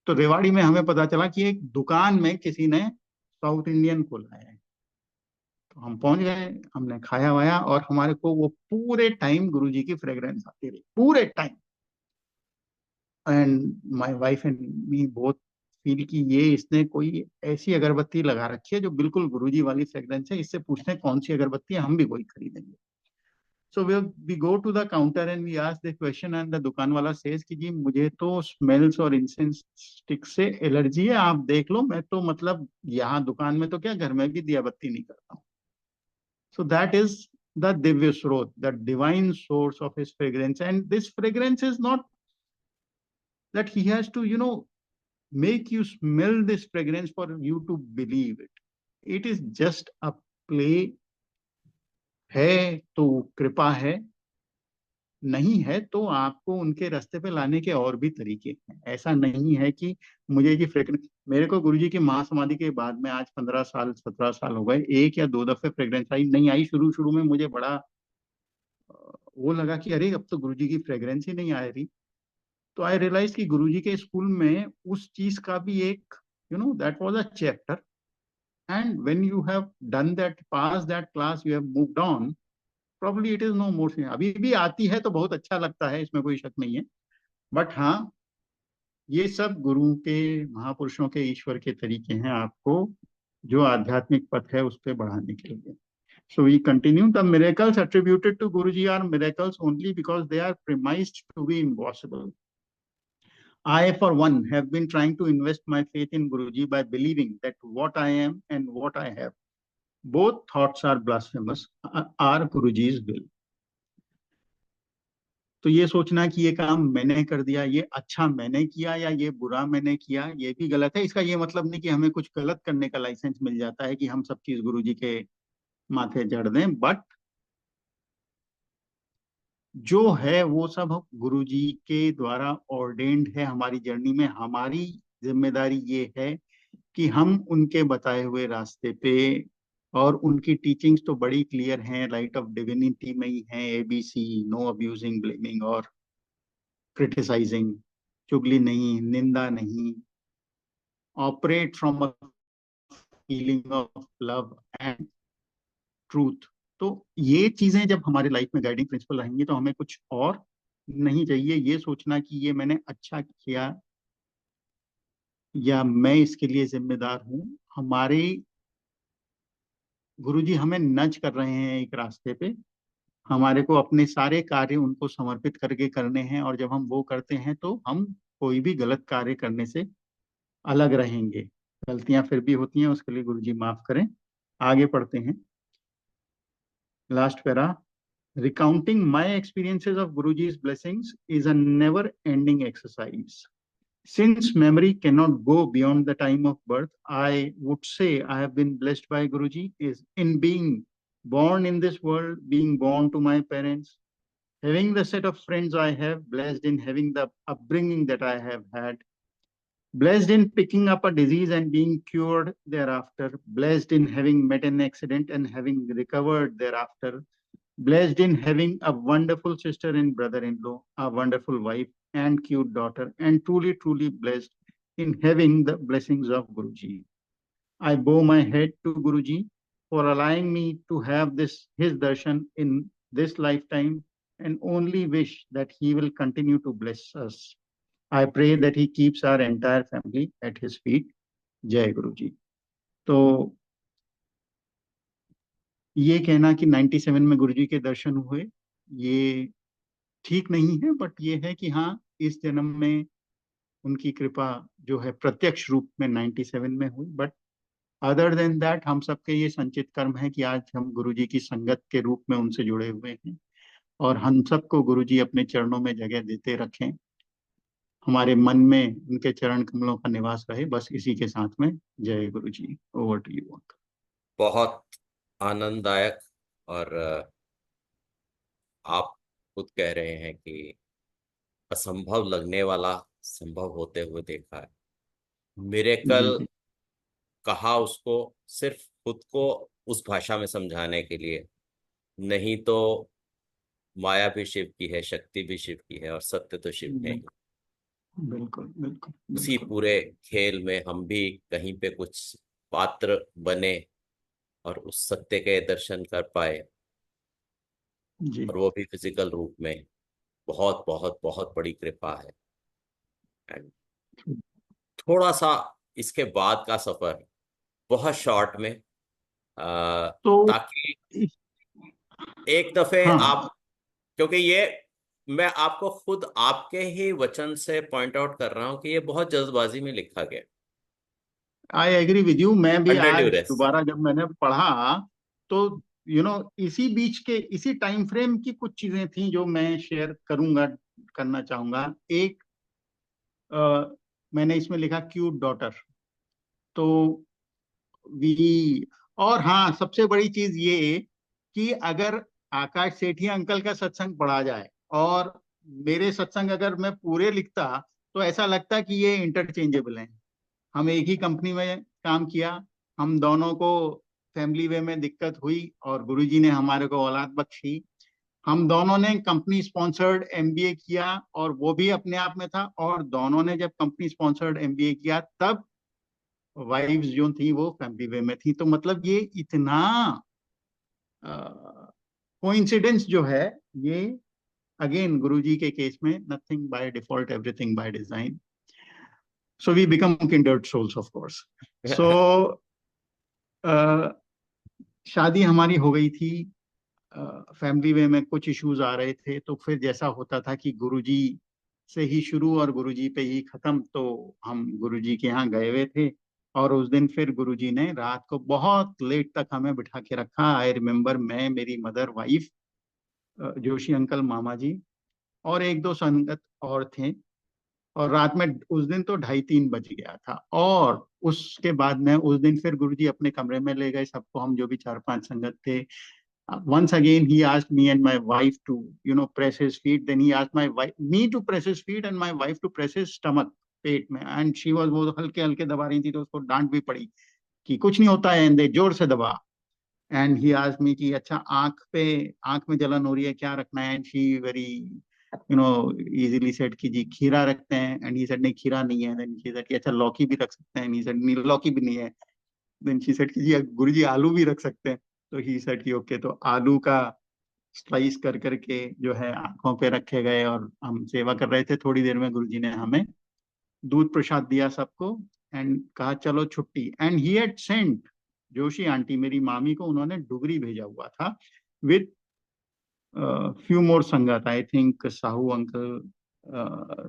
तो रेवाड़ी में हमें पता चला कि एक दुकान में किसी ने साउथ इंडियन खोला है। तो हम पहुंच गए, हमने खाया वाया, और हमारे को वो पूरे टाइम गुरुजी की फ्रेग्रेंस आती रही, पूरे time. And my wife and me both feel कि ये इसने कोई ऐसी अगरबत्ती लगा रखी है जो बिल्कुल गुरुजी वाली फ्रेग्रेंस है, इससे पूछते हैं कौन सी अगरबत्ती है, हम भी वही खरीदेंगे। So we go to the counter and we ask the question, and the दुकान वाला सेज कि जी मुझे तो स्मेल्स और इंसेंस स्टिक से एलर्जी है, आप देख लो, मैं तो मतलब यहाँ दुकान में तो क्या, घर में भी दिया बत्ती नहीं करता हूँ। So that is the Divya Srot, the divine source of his fragrance. And this fragrance is not that he has to, make you smell this fragrance for you to believe it. It is just a play. है तो कृपा है, नहीं है तो आपको उनके रास्ते पे लाने के और भी तरीके हैं। ऐसा नहीं है कि मुझे जी फ्रेग्रेंस, मेरे को गुरुजी की महासमाधि के बाद में आज 15 साल 17 साल हो गए, एक या दो दफे फ्रेग्रेंस आई नहीं आई। शुरू शुरू में मुझे बड़ा वो लगा कि अरे अब तो गुरुजी की फ्रेग्रेंस ही नहीं आ रही। तो आई रियलाइज कि गुरुजी के स्कूल में उस चीज का भी एक, that was a chapter, and when you have done that, pass that class, you have moved on, probably it is no more. अभी भी आती है तो बहुत अच्छा लगता है, इसमें कोई शक नहीं है। बट हाँ, ये सब गुरु के, महापुरुषों के, ईश्वर के तरीके हैं आपको जो आध्यात्मिक पथ है उस पर बढ़ाने के लिए। So we continue. The miracles attributed to Guruji are miracles only because they are premised to be impossible. I, for one, have been trying to invest my faith in Guruji by believing that what I am and what I have, both thoughts are blasphemous, are Guruji's will. तो ये सोचना कि ये काम मैंने कर दिया, ये अच्छा मैंने किया या ये बुरा मैंने किया, ये भी गलत है। इसका ये मतलब नहीं कि हमें कुछ गलत करने का लाइसेंस मिल जाता है कि हम सब चीज गुरुजी के माथे जड़ दें। बट जो है वो सब गुरुजी के द्वारा ऑर्डेन्ड है हमारी जर्नी में। हमारी जिम्मेदारी ये है कि हम उनके बताए हुए रास्ते पे, और उनकी टीचिंग्स तो बड़ी क्लियर हैं, लाइट ऑफ डिविनिटी में ही है, ABC, नो अब्यूजिंग, ब्लेमिंग और क्रिटिसाइजिंग, चुगली नहीं, निंदा नहीं, operate from a feeling of love and truth. तो ये चीजें जब हमारे लाइफ में गाइडिंग प्रिंसिपल रहेंगी तो हमें कुछ और नहीं चाहिए ये सोचना कि ये मैंने अच्छा किया या मैं इसके लिए जिम्मेदार हूँ। हमारे गुरुजी हमें नज कर रहे हैं एक रास्ते पे, हमारे को अपने सारे कार्य उनको समर्पित करके करने हैं, और जब हम वो करते हैं तो हम कोई भी गलत कार्य करने से अलग रहेंगे। गलतियां फिर भी होती हैं, उसके लिए गुरुजी माफ करें। आगे पढ़ते हैं, last para. Recounting my experiences of Guruji's blessings is a never-ending exercise. Since memory cannot go beyond the time of birth, I would say I have been blessed by Guruji is in being born in this world, being born to my parents, having the set of friends I have, blessed in having the upbringing that I have had, Blessed in picking up a disease and being cured thereafter. Blessed in having met an accident and having recovered thereafter. Blessed in having a wonderful sister and brother-in-law, a wonderful wife and cute daughter, and truly, truly blessed in having the blessings of Guruji. I bow my head to Guruji for allowing me to have this his darshan in this lifetime, and only wish that he will continue to bless us. I pray that he keeps our entire family at his feet. जय गुरु जी। तो ये कहना कि 97 में गुरुजी के दर्शन हुए, ये ठीक नहीं है, बट ये है कि हाँ, इस जन्म में उनकी कृपा जो है प्रत्यक्ष रूप में 97 में हुई। बट अदर देन दैट हम सबके ये संचित कर्म है कि आज हम गुरुजी की संगत के रूप में उनसे जुड़े हुए हैं, और हम सबको गुरुजी अपने चरणों में जगह देते रखें, हमारे मन में उनके चरण कमलों का निवास रहे। बस इसी के साथ में जय गुरु जी। Over to you. बहुत आनंददायक। और आप खुद कह रहे हैं कि असंभव लगने वाला संभव होते हुए देखा है। जी मिरेकल जी। कहा उसको सिर्फ खुद को उस भाषा में समझाने के लिए, नहीं तो माया भी शिव की है, शक्ति भी शिव की है, और सत्य तो शिव है ही। बिल्कुल बिल्कुल उसी बिल्कुल। पूरे खेल में हम भी कहीं पे कुछ पात्र बने और उस सत्य के दर्शन कर पाए, जी। और वो भी फिजिकल रूप में। बहुत बहुत बहुत बड़ी कृपा है। एंड थोड़ा सा इसके बाद का सफर बहुत शॉर्ट में, तो ताकि एक दफे आप, हाँ, क्योंकि ये मैं आपको खुद आपके ही वचन से पॉइंट आउट कर रहा हूं कि ये बहुत जल्दबाजी में लिखा गया। I agree with you. मैं भी अंडर आज ड्यूरेस। दोबारा जब मैंने पढ़ा, तो इसी बीच के इसी टाइम फ्रेम की कुछ चीजें थी जो मैं शेयर करूंगा, करना चाहूंगा। एक, मैंने इसमें लिखा क्यूट डॉटर। तो वी, और हाँ, सबसे बड़ी चीज ये कि अगर आकाश सेठी अंकल का सत्संग पढ़ा जाए और मेरे सत्संग अगर मैं पूरे लिखता, तो ऐसा लगता कि ये इंटरचेंजेबल हैं। हम एक ही कंपनी में काम किया, हम दोनों को फैमिली वे में दिक्कत हुई और गुरुजी ने हमारे को औलाद बख्शी। हम दोनों ने कंपनी स्पॉन्सर्ड एमबीए किया और वो भी अपने आप में था, और दोनों ने जब कंपनी स्पॉन्सर्ड एमबीए किया तब वाइफ्स जो थी वो फैमिली वे में थी। तो मतलब ये इतना कोइंसिडेंस जो है, ये अगेन गुरुजी के केस में nothing by default, everything by design. So we become kindred souls of course. So शादी हमारी हो गई थी, फैमिली वे में कुछ इश्यूज आ रहे थे, तो फिर जैसा होता था कि गुरुजी से ही शुरू और गुरुजी पे ही खत्म। तो हम गुरुजी के यहाँ गए हुए थे, और उस दिन फिर गुरुजी ने रात को बहुत लेट तक हमें बिठा के रखा। आई रिमेम्बर, मैं, मेरी मदर, वाइफ, जोशी अंकल, मामा जी और एक दो संगत और थे। और रात में उस दिन तो 2:30-3 बज गया था। और उसके बाद में उस दिन फिर गुरुजी अपने कमरे में ले गए सबको, हम जो भी 4-5 संगत थे। Once again he asked me and my wife to press his feet. Then he asked me to press his feet and my wife to press his stomach, पेट में। एंड शी वाज, वो हल्के हल्के दबा रही थी, तो उसको डांट भी पड़ी कि कुछ नहीं होता है, एंड जोर से दबा। एंड ही आस्क्ड मी कि अच्छा, आंख में जलन हो रही है, क्या रखना है? And she very easily said कि जी खीरा रखते हैं। एंड ही सेड नहीं, खीरा नहीं है। देन शी सेड कि अच्छा, लौकी भी रख सकते हैं? एंड ही सेड नहीं, लौकी भी नहीं है। देन शी सेड कि जी गुरुजी आलू भी रख सकते हैं? तो ही सेड कि ओके। तो आलू का स्लाइस कर करके जो है आंखों पे रखे गए, और हम सेवा कर रहे थे। थोड़ी देर में गुरुजी ने हमें दूध प्रसाद दिया सबको, एंड कहा चलो छुट्टी। And he had sent Joshi aunty, मेरी मामी को उन्होंने डुगरी भेजा हुआ था विद फ्यू मोर संगत। I think Sahu uncle,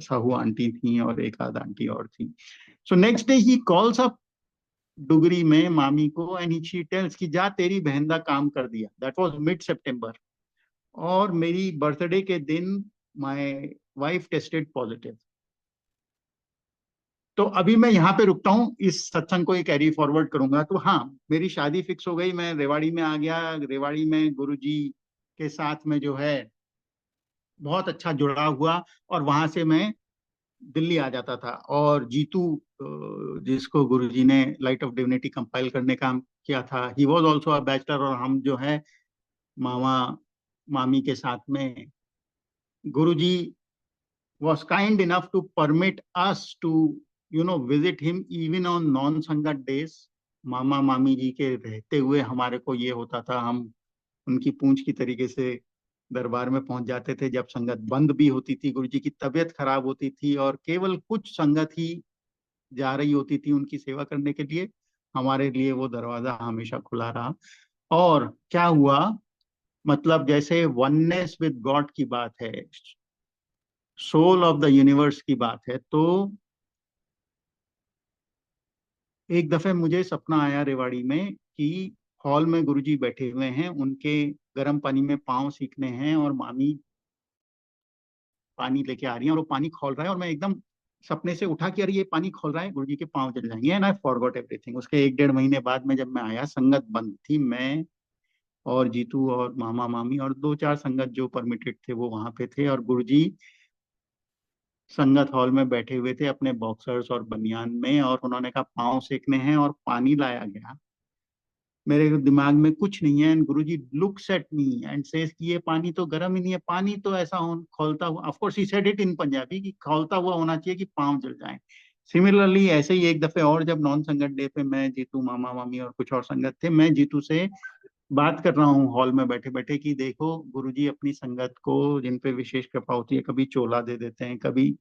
Sahu aunty थी और एक आध आंटी और थी। So next day he calls up Dugri में मामी को, एंड शी टेल्स कि जा, तेरी बहन का काम कर दिया। दैट वाज मिड सितंबर, और मेरी बर्थडे के दिन माय वाइफ टेस्टेड पॉजिटिव। तो अभी मैं यहाँ पे रुकता हूँ, इस सत्संग को ही कैरी फॉरवर्ड करूंगा। तो हाँ, मेरी शादी फिक्स हो गई, मैं रेवाड़ी में आ गया। रेवाड़ी में गुरुजी के साथ में जो है बहुत अच्छा जुड़ा हुआ, और वहां से मैं दिल्ली आ जाता था। और जीतू जिसको गुरुजी ने लाइट ऑफ डिविनिटी कंपाइल करने का काम किया था, he was also a bachelor. और हम जो है मामा मामी के साथ में, गुरुजी was kind enough to permit us to visit him even on non संगत days। मामा मामी जी के रहते हुए हमारे को ये होता था, हम उनकी पूंछ की तरीके से दरबार में पहुंच जाते थे जब संगत बंद भी होती थी, गुरुजी की तबीयत खराब होती थी और केवल कुछ संगत ही जा रही होती थी उनकी सेवा करने के लिए। हमारे लिए वो दरवाजा हमेशा खुला रहा। और क्या हुआ, मतलब जैसे वननेस विद गॉड की बात है, सोल ऑफ द यूनिवर्स की बात है, तो एक दफे मुझे सपना आया रेवाड़ी में कि हॉल में गुरुजी बैठे हुए हैं, उनके गर्म पानी में पांव सीखने हैं और मामी पानी लेके आ रही है और वो पानी खोल रहा है और मैं एकदम सपने से उठा कि अरे ये पानी खोल रहा है, गुरुजी के पांव जल जाएंगे। And I forgot everything. उसके एक डेढ़ महीने बाद में जब मैं आया, संगत बंद थी। मैं और जीतू और मामा मामी और दो चार संगत जो परमिटेड थे वो वहां पे थे, और गुरुजी संगत हॉल में बैठे हुए थे अपने बॉक्सर्स और बनियान में, और उन्होंने कहा पांव सेकने हैं और पानी लाया गया। मेरे दिमाग में कुछ नहीं है, and Guruji looks at me and says कि ये पानी तो गर्म ही नहीं है, पानी तो ऐसा हो खौलता हुआ, of course he said it in Punjabi कि खौलता हुआ होना चाहिए कि पांव जल जाए। सिमिलरली ऐसे ही एक दफे और जब नॉन संगत डे पे मैं, जीतू, मामा मामी और कुछ और संगत थे, मैं जीतू से बात कर रहा हूँ हॉल में बैठे बैठे कि देखो गुरुजी अपनी संगत को जिन पे विशेष कृपा होती है, कभी चोला दे देते हैं, कभी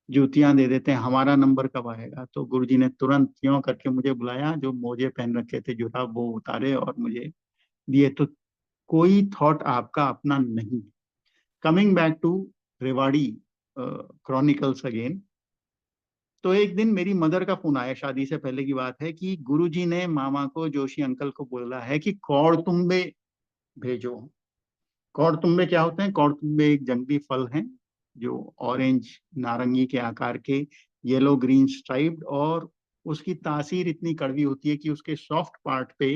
जूतियां दे देते हैं, हमारा नंबर कब आएगा। तो गुरुजी ने तुरंत क्यों करके मुझे बुलाया, जो मोजे पहन रखे थे जुराब वो उतारे और मुझे दिए। तो कोई थॉट आपका अपना नहीं। Coming back to Rewari chronicles again. तो एक दिन मेरी मदर का फोन आया, शादी से पहले की बात है, कि गुरुजी ने मामा को, जोशी अंकल को बोला है कि कौड़तुम्बे भेजो। कौड़तुम्बे क्या होते हैं? कौड़तुम्बे एक जंगली फल हैं जो ऑरेंज नारंगी के आकार के, येलो ग्रीन स्ट्राइप्ड, और उसकी तासीर इतनी कड़वी होती है कि उसके सॉफ्ट पार्ट पे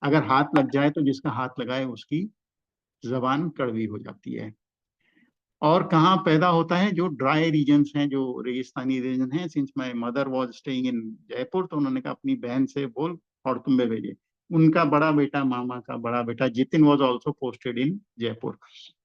अगर हाथ लग जाए तो जिसका हाथ लगाए उसकी जबान कड़वी हो जाती है। और कहाँ पैदा होता है? जो ड्राई रीजन्स हैं, जो रेगिस्तानी रीजन हैं। Since my mother was staying in Jaipur, तो उन्होंने कहा अपनी बहन से बोल खौड़तुम्बे भेजे। उनका बड़ा बेटा, मामा का बड़ा बेटा Jitin, was also posted in Jaipur,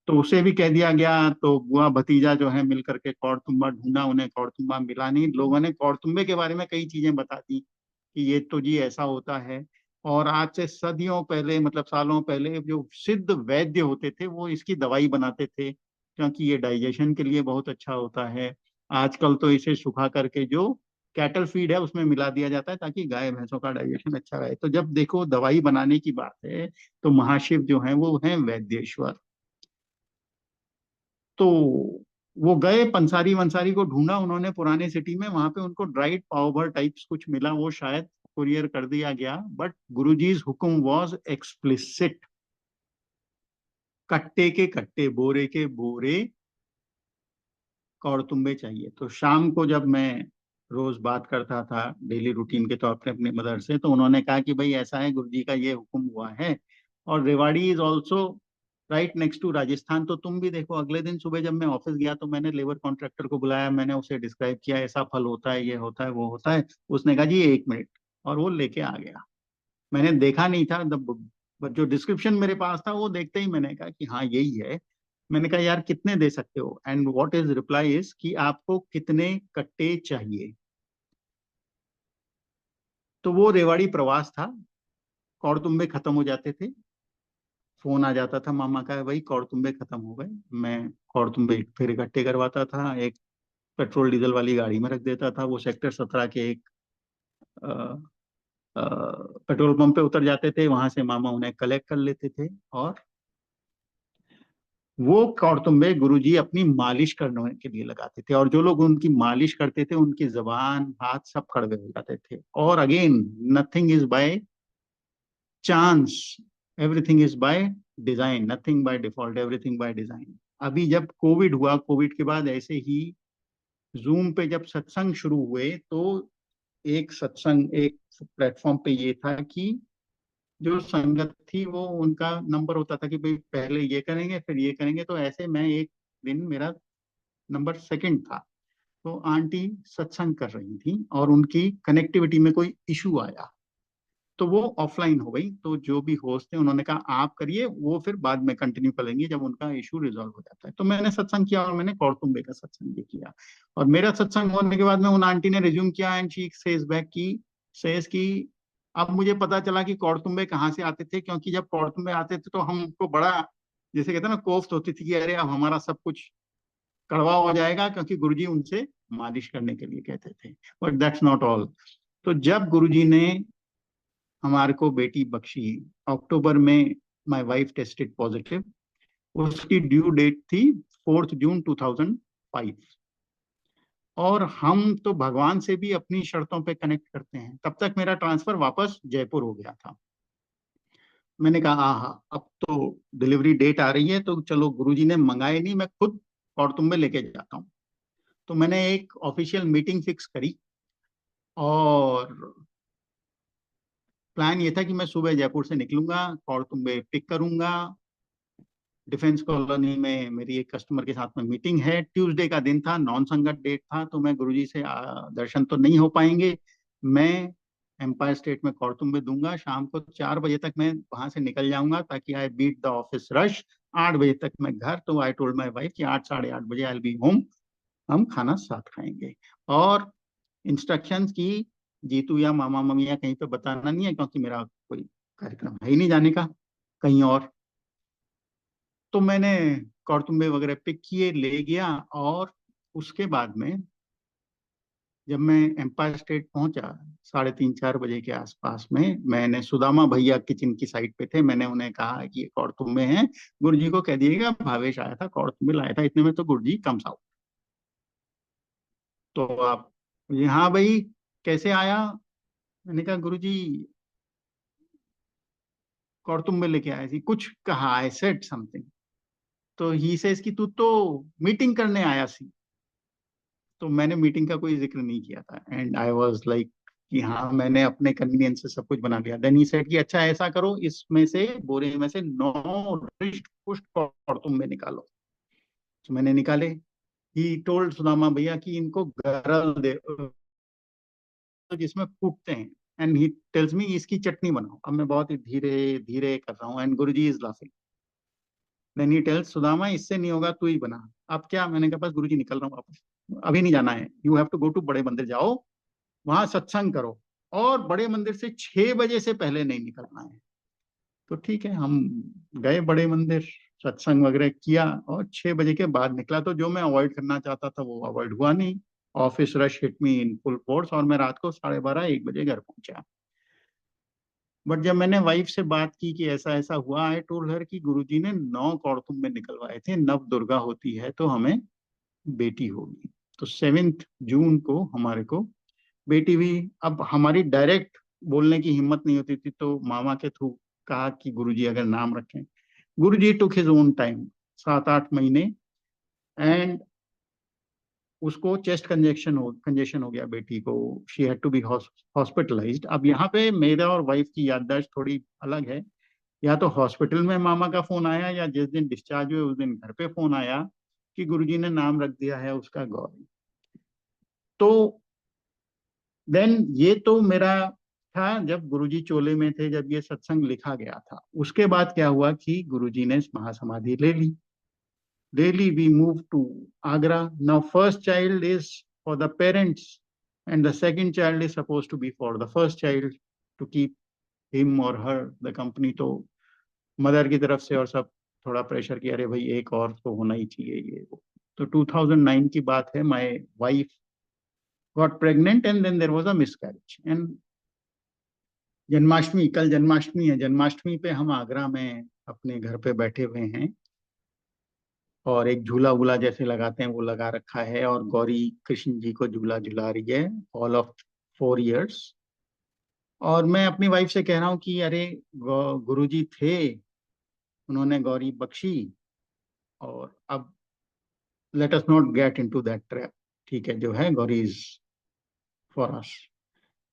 तो उसे भी कह दिया गया। तो बुआ भतीजा जो है मिल करके कौड़तुम्बा ढूंढा, उन्हें कौड़तुम्बा मिला नहीं। लोगों ने कौड़तुम्बे के बारे में कई चीजें बता दी कि ये तो जी ऐसा होता है। और आज से सदियों पहले, मतलब सालों पहले, जो सिद्ध वैद्य होते थे वो इसकी दवाई बनाते थे, क्योंकि ये डाइजेशन के लिए बहुत अच्छा होता है। आजकल तो इसे सुखा करके जो कैटल फीड है उसमें मिला दिया जाता है ताकि गाय भैंसों का डाइजेशन अच्छा रहे। तो जब देखो दवाई बनाने की बात है, तो महाशिव जो है वो है वैद्येश्वर। तो वो गए, पंसारी वंसारी को ढूंढा उन्होंने पुराने सिटी में, वहां पे उनको ड्राइड पाव भर टाइप्स कुछ मिला, वो शायद कुरियर कर दिया गया। बट गुरुजीज हुक्म वाज एक्सप्लिसिट, कट्टे के कट्टे, बोरे के बोरे कौड़तुम्बे चाहिए। तो शाम को जब मैं रोज बात करता था डेली रूटीन के तौर पर अपनी मदर से, तो उन्होंने कहा कि भाई ऐसा है, गुरुजी का ये हुक्म हुआ है। और Rewari is also right next to Rajasthan. तो तुम भी देखो, अगले दिन सुबह जब मैं ऑफिस गया तो मैंने लेबर कॉन्ट्रैक्टर को बुलाया, मैंने उसे डिस्क्राइब किया, ऐसा फल होता है, ये होता है, वो होता है। उसने कहा जी 1 मिनट, और वो लेके आ गया। मैंने देखा नहीं था, जो डिस्क्रिप्शन मेरे पास था वो देखते ही मैंने कहा कि हाँ यही है। मैंने कहा यार कितने दे सकते हो? And what is reply is कि आपको कितने कट्टे चाहिए। तो वो रेवाड़ी प्रवास था, कौड़तुम्बे खत्म हो जाते थे, फोन आ जाता था मामा का, भाई कौड़तुम्बे खत्म हो गए। मैं कौड़तुम्बे फिर इकट्ठे करवाता था, एक पेट्रोल डीजल वाली गाड़ी में रख देता था। वो सेक्टर 17 के एक पेट्रोल पंप पे उतर जाते थे, वहां से मामा उन्हें कलेक्ट कर लेते थे। और वो कौड़तुम्बे गुरुजी अपनी मालिश करने के लिए लगाते थे, और जो लोग उनकी मालिश करते थे उनकी जबान हाथ सब कड़वे हो जाते थे। और again, nothing is by chance, everything is by design, nothing by default, everything by design. अभी जब कोविड हुआ, कोविड के बाद ऐसे ही जूम पे जब सत्संग शुरू हुए, तो एक सत्संग, एक प्लेटफॉर्म पे ये था कि जो संगत थी वो उनका नंबर होता था कि भाई पहले ये करेंगे फिर ये करेंगे। तो ऐसे मैं एक दिन, मेरा नंबर सेकंड था, तो आंटी सत्संग कर रही थी और उनकी कनेक्टिविटी में कोई इशू आया, तो वो ऑफलाइन हो गई। तो जो भी होस्ट थे उन्होंने कहा आप करिए, वो फिर बाद में कंटिन्यू करेंगे जब उनका इशू रिजॉल्व हो जाता है। तो मैंने सत्संग किया और मैंने कौरतुम्बे का सत्संग भी किया। और मेरा सत्संग होने के बाद में उन आंटी ने रिज्यूम किया एंड शी सेज बैक की सेज की अब मुझे पता चला कि कौरतुम्बे कहाँ से आते थे, क्योंकि जब कौरतुम्बे आते थे तो हमको बड़ा, जैसे कहते हैं ना, कोफ्त होती थी कि अरे अब हमारा सब कुछ कड़वा हो जाएगा, क्योंकि गुरुजी उनसे मालिश करने के लिए कहते थे। But that's not all. तो जब गुरुजी ने हमारे को बेटी बख्शी, अक्टूबर में माय वाइफ टेस्टेड पॉजिटिव, उसकी ड्यू डेट थी 4 जून 2005। और हम तो भगवान से भी अपनी शर्तों पे कनेक्ट करते हैं। तब तक मेरा ट्रांसफर वापस जयपुर हो गया था। मैंने कहा हाँ, अब तो डिलीवरी डेट आ रही है, तो चलो, गुरुजी ने मंगाए नहीं, मैं खुद कौरतुम्बे लेके जाता हूँ। तो मैंने एक ऑफिशियल मीटिंग फिक्स करी और प्लान ये था कि मैं सुबह जयपुर से निकलूंगा, कौरतुम्बे पिक करूंगा। डिफेंस कॉलोनी में मेरी एक कस्टमर के साथ में मीटिंग है। ट्यूसडे का दिन था, नॉन संगत डेट था, तो मैं गुरुजी से दर्शन तो नहीं हो पाएंगे। मैं एम्पायर स्टेट में कौरतुम्बे दूंगा, शाम को 4 बजे तक मैं वहां से निकल जाऊंगा ताकि I beat the office rush. 8 बजे तक मैं घर। तो आई टोल्ड माई वाइफ कि 8 साढ़े 8 बजे आई बी होम, हम खाना साथ खाएंगे। और इंस्ट्रक्शंस की जीतू या मामा मम्मी या कहीं पे बताना नहीं है, क्योंकि मेरा कोई कार्यक्रम है ही नहीं जाने का कहीं और। तो मैंने कौरतुम्बे वगैरह पिक किए, ले गया। और उसके बाद में जब मैं एम्पायर स्टेट पहुंचा 3:30 4 बजे के आसपास में, मैंने सुदामा भैया किचन की साइड पे थे, मैंने उन्हें कहा कि ये कौरतुम्बे हैं, गुरुजी को कह दिएगा भावेश आया था, कौरतुम्बे लाया था, इतने में तो गुरुजी कम्स आउट। तो आप, ये हाँ भाई, कैसे आया? मैंने कहा गुरुजी कौरतुम्बे लेके आए थी, कुछ कहा, आई सेड समथिंग। तो ही सेज कि तू तो मीटिंग करने आया सी। तो मैंने मीटिंग का कोई जिक्र नहीं किया था एंड आई वाज लाइक कि हाँ, मैंने अपने कन्वीनियंस से सब कुछ बना लिया। देन ही सेड कि अच्छा ऐसा करो, इसमें से बोरे में से 9 पुष्ट कौरतुम्बे निकालो। तो मैंने निकाले। ही टोल्ड सुदामा भैया कि इनको गरल दे, जिसमें कूटते हैं। एंड ही टेल्स मी इसकी चटनी बनाओ। अब मैं बहुत ही धीरे धीरे कर रहा हूँ and Guruji is laughing. Then he tells Sudama इससे नहीं होगा, तू ही बना। अब क्या? मैंने कहा बस गुरुजी निकल रहा हूँ वापस, अभी नहीं जाना है, you have to go to बड़े मंदिर जाओ, वहां सत्संग करो, और बड़े मंदिर से 6 बजे से पहले नहीं निकलना है। तो ठीक है, हम गए बड़े मंदिर, सत्संग वगैरह किया और 6 बजे के बाद निकला। तो जो मैं अवॉइड करना चाहता था वो अवॉइड हुआ नहीं। Office rush hit me in full force और मैं रात को 12:30 1 बजे घर पहुंचा। बट जब मैंने वाइफ से बात की कि ऐसा ऐसा हुआ, आई टोल्ड हर कि गुरुजी ने 9 कौड़तुम में निकलवाए थे, नव दुर्गा होती है तो हमें बेटी होगी। तो 7 जून को हमारे को बेटी हुई। अब हमारी डायरेक्ट बोलने की हिम्मत नहीं होती थी, तो मामा के थ्रू कहा कि गुरुजी अगर नाम रखें। गुरुजी टुक हिज ओन टाइम, 7 8 महीने। एंड उसको चेस्ट कंजेशन हो गया बेटी को, she had to be hospitalised. अब यहाँ पे मेरा और वाइफ की याददाश्त थोड़ी अलग है। या तो हॉस्पिटल में मामा का फोन आया या जिस दिन डिस्चार्ज हुए उस दिन घर पे फोन आया कि गुरुजी ने नाम रख दिया है उसका गौरी। तो देन ये तो मेरा था जब गुरुजी चोले में थे, जब ये सत्संग लिखा गया था। उसके बाद क्या हुआ कि गुरुजी ने महासमाधि ले ली। Daily we move to Agra. Now first child is for the parents and the second child is supposed to be for the first child to keep him or her the company. तो mother की तरफ से और सब थोड़ा pressure किया, अरे भाई एक और तो होना ही चाहिए ये वो। तो 2009 की बात है, my wife got pregnant and then there was a miscarriage. And Janmashtami, कल जन्माष्टमी है, जन्माष्टमी पे हम आगरा में अपने घर पे बैठे हुए हैं और एक झूला वूला जैसे लगाते हैं वो लगा रखा है और गौरी कृष्ण जी को झूला झुला रही है, ऑल ऑफ 4 इयर्स। और मैं अपनी वाइफ से कह रहा हूँ कि अरे गुरुजी थे, उन्होंने गौरी बख्शी, और अब let us not get into that trap. ठीक है, जो है Gauri is for us.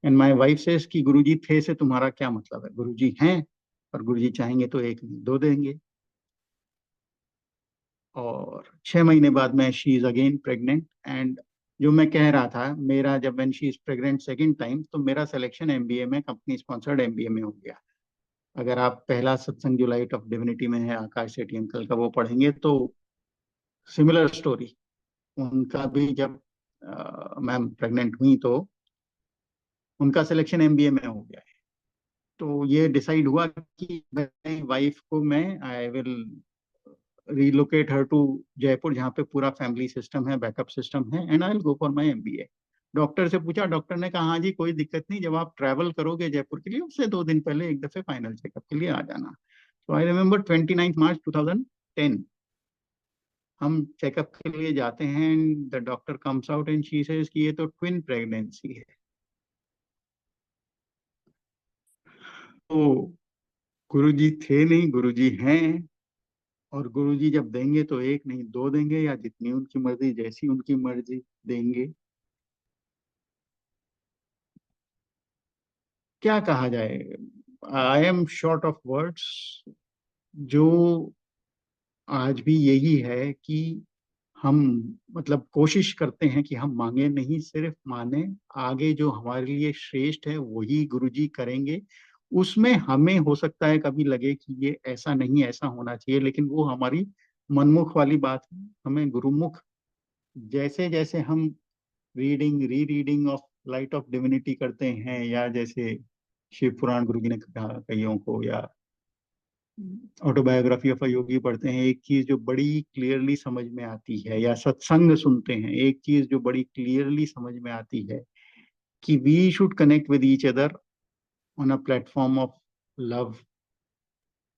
And my wife says कि गुरुजी थे से तुम्हारा क्या मतलब है? गुरुजी हैं, और गुरुजी चाहेंगे तो एक नहीं दो देंगे। और 6 महीने बाद में she is again pregnant and जो मैं कह रहा था, मेरा जब when she is pregnant second time, तो मेरा सिलेक्शन एमबीए में, कंपनी स्पॉन्सर्ड एमबीए में हो गया। अगर आप पहला सत्संग जो लाइट ऑफ डिविनिटी में है आकाश सेठी अंकल का, वो पढ़ेंगे तो सिमिलर स्टोरी। उनका भी जब मैम प्रेग्नेंट हुई तो उनका सिलेक्शन एमबीए में हो गया। तो ये डिसाइड हुआ कि मेरी वाइफ को मैं, I will relocate her to Jaipur, जहाँ पे पूरा फैमिली सिस्टम है, बैकअप सिस्टम है, and I will go for my MBA. Doctor से पूछा, डॉक्टर ने कहा हाँ जी कोई दिक्कत नहीं, जब आप ट्रैवल करोगे जयपुर के लिए उससे 2 दिन पहले एक दफे फाइनल चेकअप के लिए आ जाना। तो आई रिमेम्बर 29 मार्च 2010, हम चेकअप के लिए जाते हैं, the doctor comes out and she says कि ये तो ट्विन प्रेगनेंसी है। तो गुरुजी थे नहीं, गुरुजी हैं। और गुरुजी जब देंगे तो एक नहीं दो देंगे, या जितनी उनकी मर्जी, जैसी उनकी मर्जी देंगे। क्या कहा जाए, I am short of words. जो आज भी यही है कि हम, मतलब कोशिश करते हैं कि हम मांगे नहीं, सिर्फ माने। आगे जो हमारे लिए श्रेष्ठ है वही गुरुजी करेंगे। उसमें हमें हो सकता है कभी लगे कि ये ऐसा नहीं, ऐसा होना चाहिए, लेकिन वो हमारी मनमुख वाली बात है। हमें गुरुमुख, जैसे जैसे हम रीडिंग री reading of light of divinity करते हैं, या जैसे शिव पुराण गुरु जी ने कहा कईयों को, या ऑटोबायोग्राफी ऑफ अ योगी पढ़ते हैं, एक चीज जो बड़ी क्लियरली समझ में आती है, या सत्संग सुनते हैं, एक चीज जो बड़ी क्लियरली समझ में आती है कि we should connect with each other on a platform of love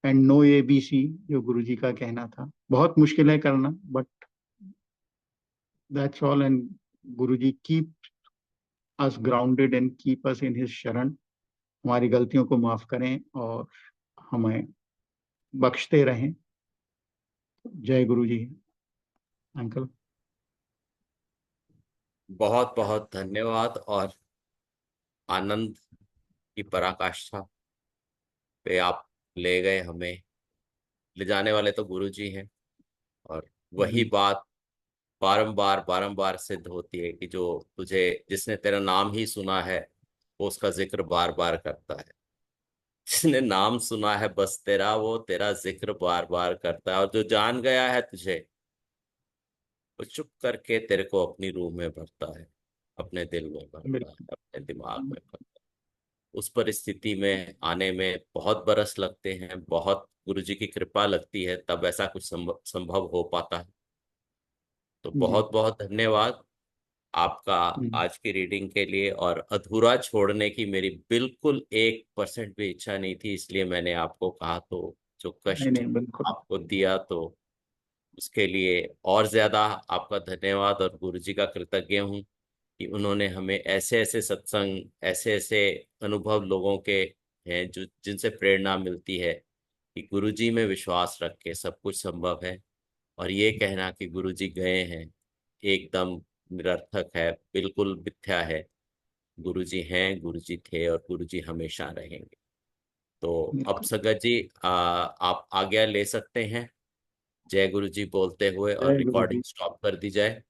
and no ABC, जो गुरु जी का कहना था। बहुत मुश्किल है करना, but that's all. And Guru ji keep us grounded and keep us in his sharan. हमारी गलतियों को माफ करें और हमें बख्शते रहें। जय गुरु जी अंकल। बहुत बहुत धन्यवाद। और आनंद की पराकाष्ठा पे आप ले गए हमें। ले जाने वाले तो गुरु जी हैं। और वही जी। बात बारंबार बारंबार सिद्ध होती है कि जो तुझे, जिसने तेरा नाम ही सुना है, वो उसका जिक्र बार बार करता है। जिसने नाम सुना है बस तेरा, वो तेरा जिक्र बार बार करता है। और जो जान गया है तुझे, वो चुप करके तेरे को अपनी रूह में भरता है, अपने दिल में भरता है, बिल्कुल। अपने दिमाग में भरता है। उस परिस्थिति में आने में बहुत बरस लगते हैं, बहुत गुरु जी की कृपा लगती है, तब ऐसा कुछ संभव हो पाता है। तो जी। बहुत बहुत धन्यवाद आपका हम्म। आज की रीडिंग के लिए। और अधूरा छोड़ने की मेरी बिल्कुल 1% भी इच्छा नहीं थी, इसलिए मैंने आपको कहा। तो जो नहीं कष्ट नहीं, बिल्कुल। आपको दिया, तो उसके लिए और ज्यादा आपका धन्यवाद और गुरु जी का कृतज्ञ हूँ कि उन्होंने हमें ऐसे ऐसे सत्संग, ऐसे ऐसे अनुभव लोगों के हैं जो जिनसे प्रेरणा मिलती है कि गुरु जी में विश्वास रख के सब कुछ संभव है। और ये कहना कि गुरु जी गए हैं एकदम निरर्थक है, बिल्कुल मिथ्या है। गुरु जी हैं, गुरु जी थे, और गुरु जी हमेशा रहेंगे। तो अब बिल्कुल। सगत जी, आप आज्ञा ले सकते हैं जय गुरु जी बोलते हुए, और जय गुरु जी। रिकॉर्डिंग स्टॉप कर दी जाए।